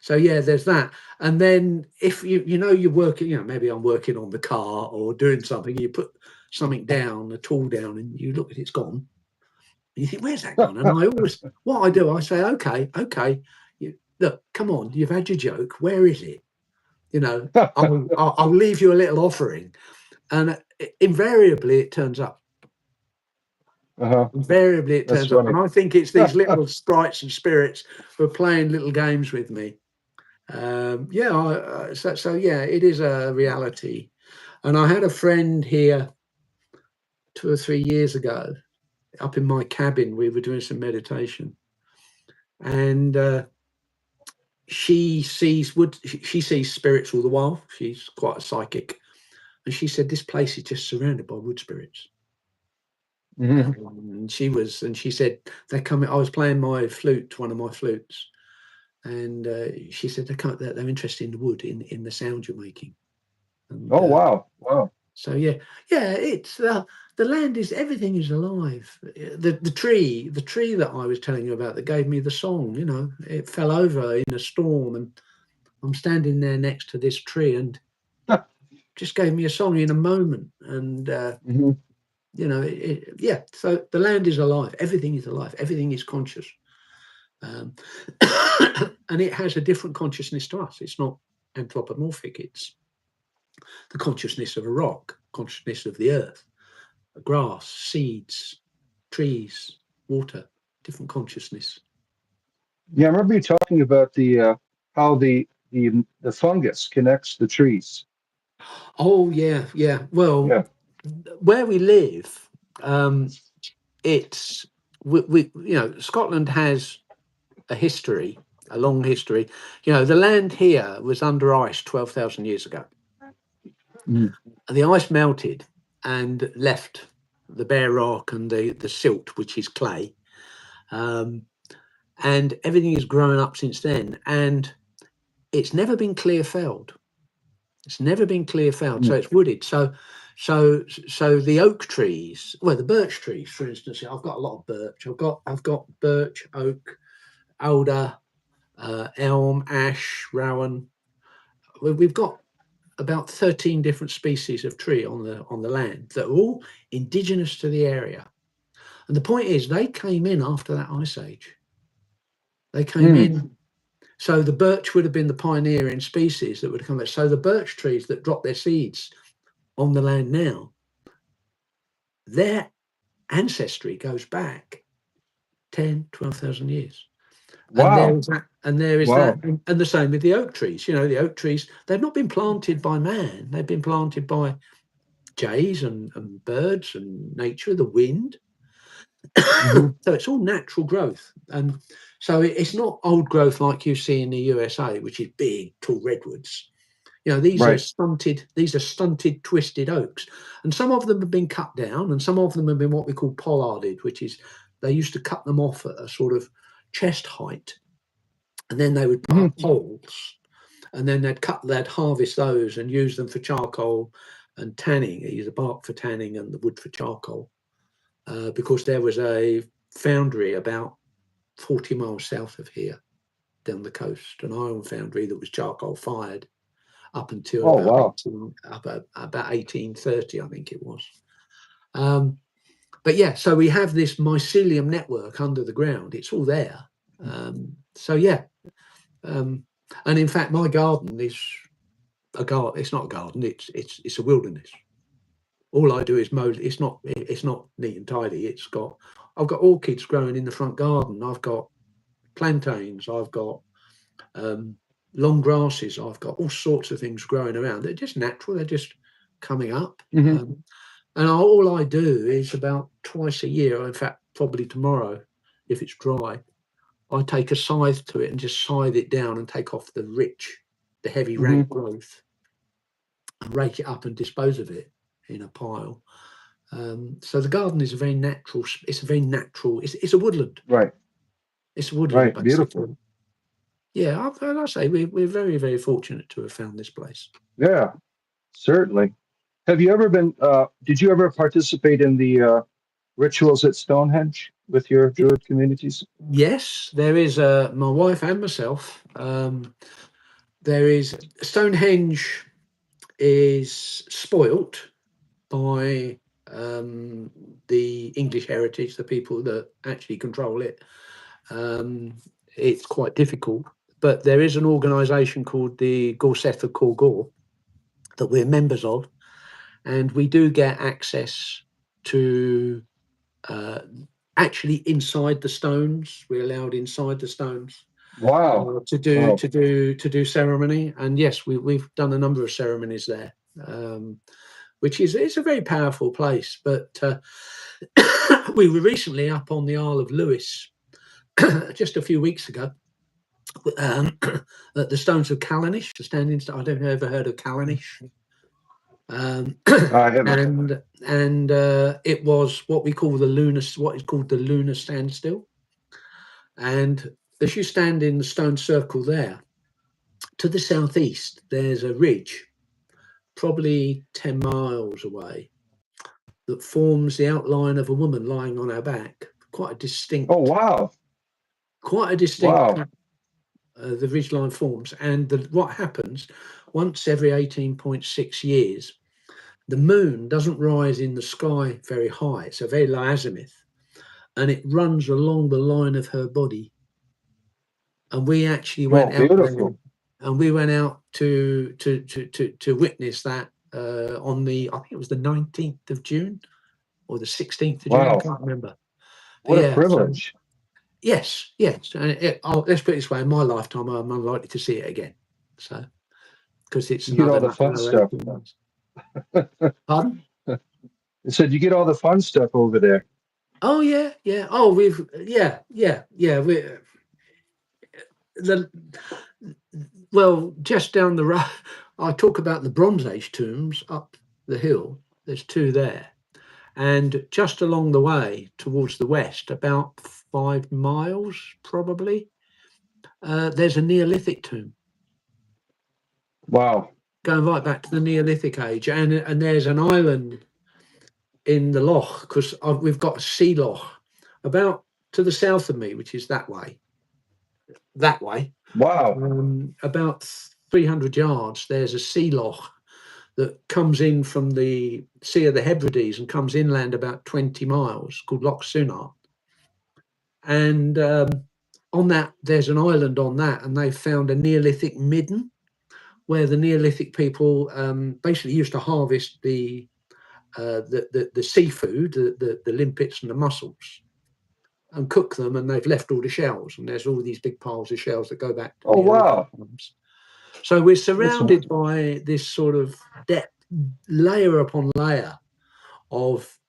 So yeah, there's that. And then if you're working, maybe I'm working on the car or doing something, you put something down, a tool down, and you look at it's gone. And you think, where's that gone? And I always, what I do, I say, okay, look, come on, you've had your joke. Where is it? I'll leave you a little offering, and invariably it turns up. Invariably it turns up, and I think it's these little sprites and spirits who are playing little games with me. So yeah, it is a reality. And I had a friend here 2 or 3 years ago up in my cabin. We were doing some meditation, and she sees spirits all the while. She's quite a psychic, and she said this place is just surrounded by wood spirits. And she said they're coming. I was playing my flute, one of my flutes, and she said they're interested in the wood, in the sound you're making. And, wow! So yeah, it's the land is, everything is alive. The tree that I was telling you about that gave me the song, it fell over in a storm, and I'm standing there next to this tree, and just gave me a song in a moment. And, you know, yeah, so the land is alive. Everything is alive. Everything is conscious. And it has a different consciousness to us. It's not anthropomorphic. It's the consciousness of a rock, consciousness of the earth, grass, seeds, trees, water, different consciousness. Yeah, I remember you talking about the how the fungus connects the trees. Oh yeah, yeah. Well, Yeah. where we live, it's we you know, Scotland has a history, a long history. You know, the land here was under ice 12,000 years ago. Mm. And the ice melted and left the bare rock and the silt, which is clay. And everything has grown up since then. And it's never been clear felled. It's never been clear felled. So Mm. it's wooded. So the oak trees, well, the birch trees, for instance, I've got a lot of birch. I've got birch, oak, alder, elm, ash, rowan. We've got about 13 different species of tree on the land that are all indigenous to the area. And the point is, they came in after that ice age. They came in. So the birch would have been the pioneering species that would have come out. So the birch trees that drop their seeds on the land now, their ancestry goes back 10, 12,000 years. And there Wow. is that, and there is Wow. that, and the same with the oak trees. You know, the oak trees, they've not been planted by man. They've been planted by jays and birds and nature, the wind. So it's all natural growth. And so it's not old growth like you see in the USA, which is big, tall redwoods. You know, these are Right. stunted, twisted oaks. And some of them have been cut down and some of them have been what we call pollarded, which is they used to cut them off at a sort of chest height. And then they would put up poles and then they'd harvest those and use them for charcoal and tanning. They use the bark for tanning and the wood for charcoal. Because there was a foundry about 40 miles south of here, down the coast, an iron foundry that was charcoal fired up until Oh wow. about 1830, I think it was. But yeah, so we have this mycelium network under the ground. It's all there. So yeah, and in fact, my garden is a garden. It's not a garden. It's a wilderness. All I do is mow. It's not neat and tidy. I've got orchids growing in the front garden. I've got plantains. I've got long grasses. I've got all sorts of things growing around. They're just natural. They're just coming up. And all I do is about twice a year. In fact, probably tomorrow, if it's dry, I take a scythe to it and just scythe it down and take off the heavy rank growth, and rake it up and dispose of it in a pile. So the garden is a very natural. It's a very natural. It's a woodland. Right. It's a woodland, Right. basically. Beautiful. Yeah, I say we're very, very fortunate to have found this place. Yeah. Certainly. Have you ever been? Did you ever participate in the rituals at Stonehenge with your Druid communities? Yes, there is my wife and myself. There is Stonehenge is spoilt by the English heritage, the people that actually control it. It's quite difficult, but there is an organisation called the Gorseth of Corgor that we're members of, and we do get access to actually inside the stones. We're allowed inside the stones Wow. to do ceremony. And yes, we've done a number of ceremonies there, which is it's a very powerful place. But we were recently up on the Isle of Lewis just a few weeks ago. At the Stones of Callanish, the standing. I don't know if you've ever heard of Callanish. I haven't. And it was what we call what is called the lunar standstill. And as you stand in the stone circle there, to the southeast, there's a ridge, probably 10 miles away, that forms the outline of a woman lying on her back. Oh wow. Quite a distinct Wow. the ridgeline forms, and what happens once every 18.6 years, the moon doesn't rise in the sky very high. It's a very low azimuth, and it runs along the line of her body. And we actually went out there, and we went out to witness that on the, I think it was the 19th of June or the 16th of June. I can't remember. What a privilege. Yes. And let's put it this way: in my lifetime, I'm unlikely to see it again. So, because it's you get all the fun stuff. Pardon? I said you get all the fun stuff over there. Oh yeah. Oh, we well, just down the road. I talk about the Bronze Age tombs up the hill. There's two there, and just along the way towards the west, about 5 miles probably, there's a Neolithic tomb. Wow. Going right back to the Neolithic age, and there's an island in the loch, because we've got a sea loch about to the south of me, which is that way. Wow. About 300 yards, there's a sea loch that comes in from the Sea of the Hebrides and comes inland about 20 miles, called Loch Sunart. And on that, there's an island on that, and they've found a Neolithic midden, where the Neolithic people basically used to harvest the seafood, the limpets and the mussels, and cook them, and they've left all the shells, and there's all these big piles of shells that go back to wow. times. So we're surrounded by this sort of depth, layer upon layer of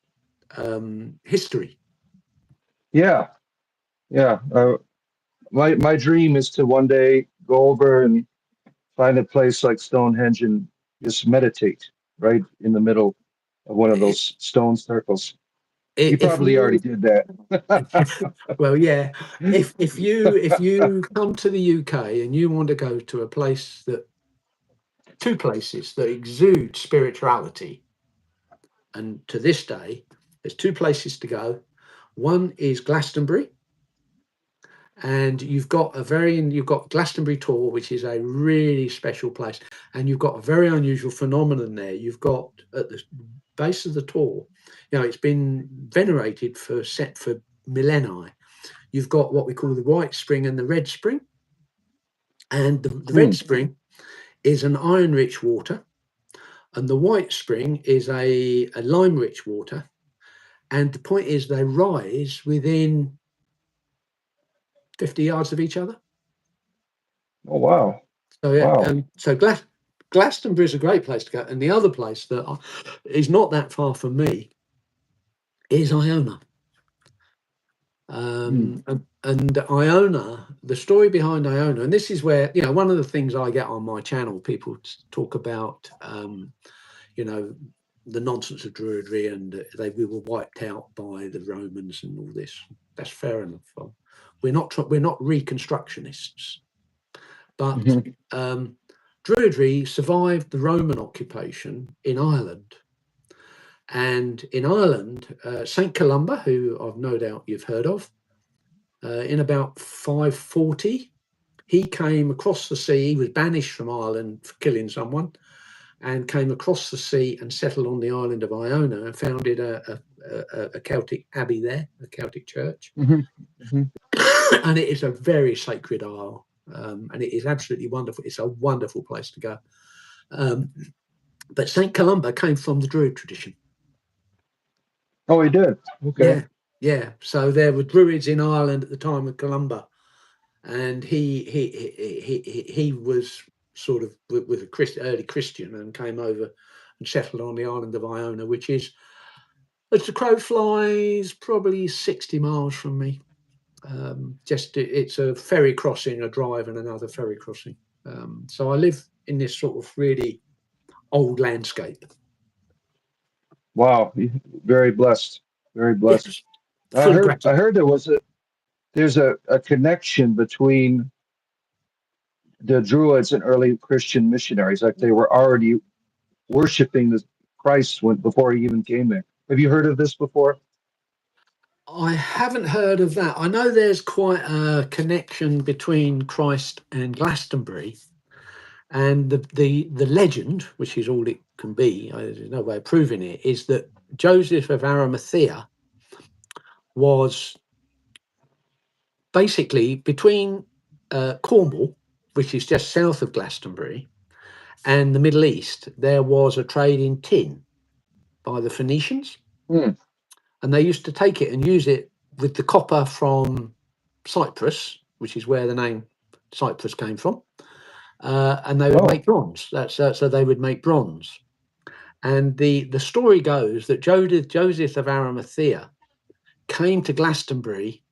history. Yeah. My dream is to one day go over and find a place like Stonehenge and just meditate right in the middle of one of those stone circles. You probably already did that. Well, yeah. If you come to the UK and you want to go to two places that exude spirituality, and to this day, there's two places to go. One is Glastonbury, and you've got Glastonbury Tor, which is a really special place, and you've got a very unusual phenomenon there. You've got at the base of the Tor, it's been venerated for millennia. You've got what we call the White Spring and the Red Spring, and the Red Spring is an iron-rich water, and the White Spring is a lime-rich water. And the point is, they rise within 50 yards of each other. Oh, wow. So, yeah, so Glastonbury is a great place to go. And the other place that is not that far from me is Iona. And Iona, the story behind Iona, and this is where, one of the things I get on my channel, people talk about, the nonsense of Druidry, and we were wiped out by the Romans and all this. That's fair enough. We're not reconstructionists, but Druidry survived the Roman occupation in Ireland. And in Ireland, St. Columba, who I've no doubt you've heard of, in about 540, he came across the sea. He was banished from Ireland for killing someone, and came across the sea and settled on the island of Iona and founded a Celtic abbey there, a Celtic church. And it is a very sacred isle, and it is absolutely wonderful. It's a wonderful place to go. But St. Columba came from the Druid tradition. Oh, he did? Okay. Yeah. So there were Druids in Ireland at the time of Columba, and he was sort of was a early Christian and came over and settled on the island of Iona, which is, as the crow flies, probably 60 miles from me. It's a ferry crossing, a drive, and another ferry crossing. So I live in this sort of really old landscape. Wow, very blessed, very blessed. Yes. I heard there's a connection between the Druids and early Christian missionaries, like they were already worshiping the Christ before he even came there. Have you heard of this before? I haven't heard of that. I know there's quite a connection between Christ and Glastonbury, and the legend, which is all it can be, there's no way of proving it, is that Joseph of Arimathea was basically between Cornwall, which is just south of Glastonbury, and the Middle East. There was a trade in tin by the Phoenicians, and they used to take it and use it with the copper from Cyprus, which is where the name Cyprus came from, and they would make bronze. So they would make bronze. And the story goes that Joseph of Arimathea came to Glastonbury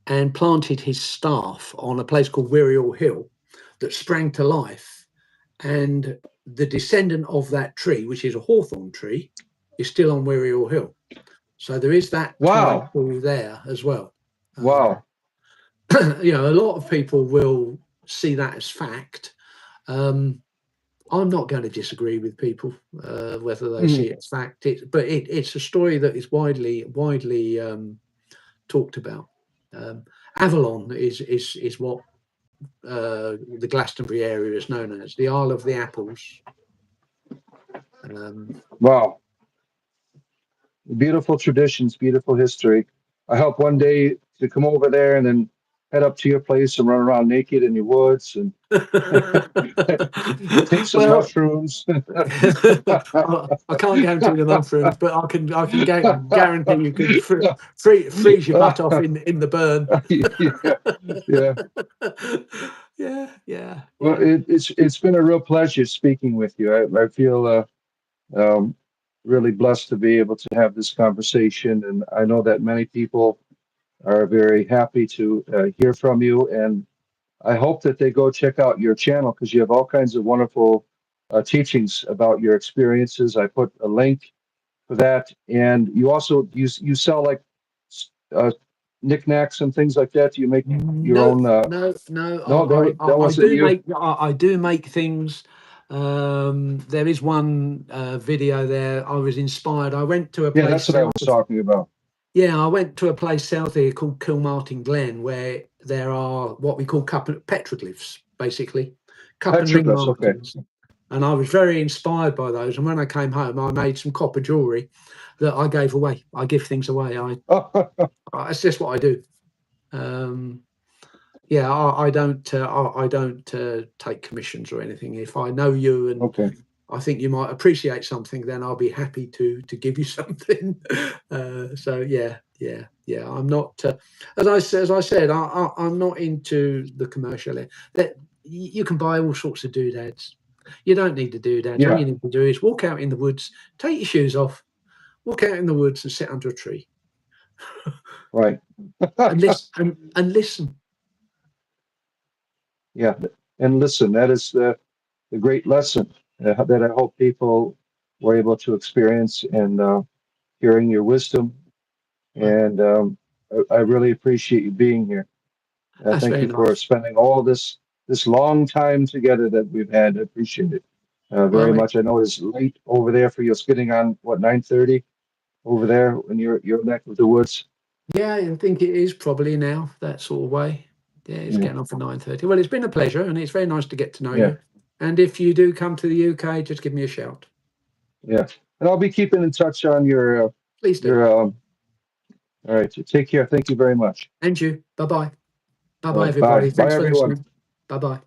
and planted his staff on a place called Wirial Hill that sprang to life. And the descendant of that tree, which is a hawthorn tree, is still on Wirial Hill. So there is that tie through there as well. Wow. You know, a lot of people will see that as fact. I'm not going to disagree with people whether they see it as fact. But it's a story that is widely talked about. Avalon is what the Glastonbury area is known as, the Isle of the Apples. Wow. Beautiful traditions, beautiful history. I hope one day to come over there and then head up to your place and run around naked in your woods and take some mushrooms. I can't guarantee the mushrooms, but I can guarantee you could freeze your butt off in the burn. Yeah. Well, it's been a real pleasure speaking with you. I feel really blessed to be able to have this conversation, and I know that many people are very happy to hear from you. And I hope that they go check out your channel because you have all kinds of wonderful teachings about your experiences. I put a link for that, and you also you sell like knickknacks and things like that. Do you make your own? No. I do make things. There is one video there. I was inspired. I went to a place. Yeah, that's what I was talking about. Yeah, I went to a place south here called Kilmartin Glen, where there are what we call petroglyphs, basically cup and ring markings. Okay. And I was very inspired by those. And when I came home, I made some copper jewelry that I gave away. I give things away. It's just what I do. Yeah, I don't take commissions or anything. If I know you and I think you might appreciate something, then I'll be happy to give you something. So yeah. I'm not, as I said, I'm not into the commercial. That you can buy all sorts of doodads. You don't need the doodads. Yeah. All you need to do is walk out in the woods, take your shoes off, walk out in the woods, and sit under a tree. Right. and listen. Yeah, and listen. That is the great lesson that I hope people were able to experience and hearing your wisdom. And I really appreciate you being here. Thank you for spending all this long time together that we've had. I appreciate it very much. I know it's late over there for you. It's getting on what 9:30 over there in your neck of the woods. Yeah, I think it is probably now that sort of way. Yeah, it's getting on for 9:30. Well, it's been a pleasure, and it's very nice to get to know you. And if you do come to the UK, just give me a shout. Yeah, and I'll be keeping in touch on your. Please do. All right, so take care. Thank you very much. And you. Bye-bye. Bye-bye, everybody. Thanks for listening. Bye-bye.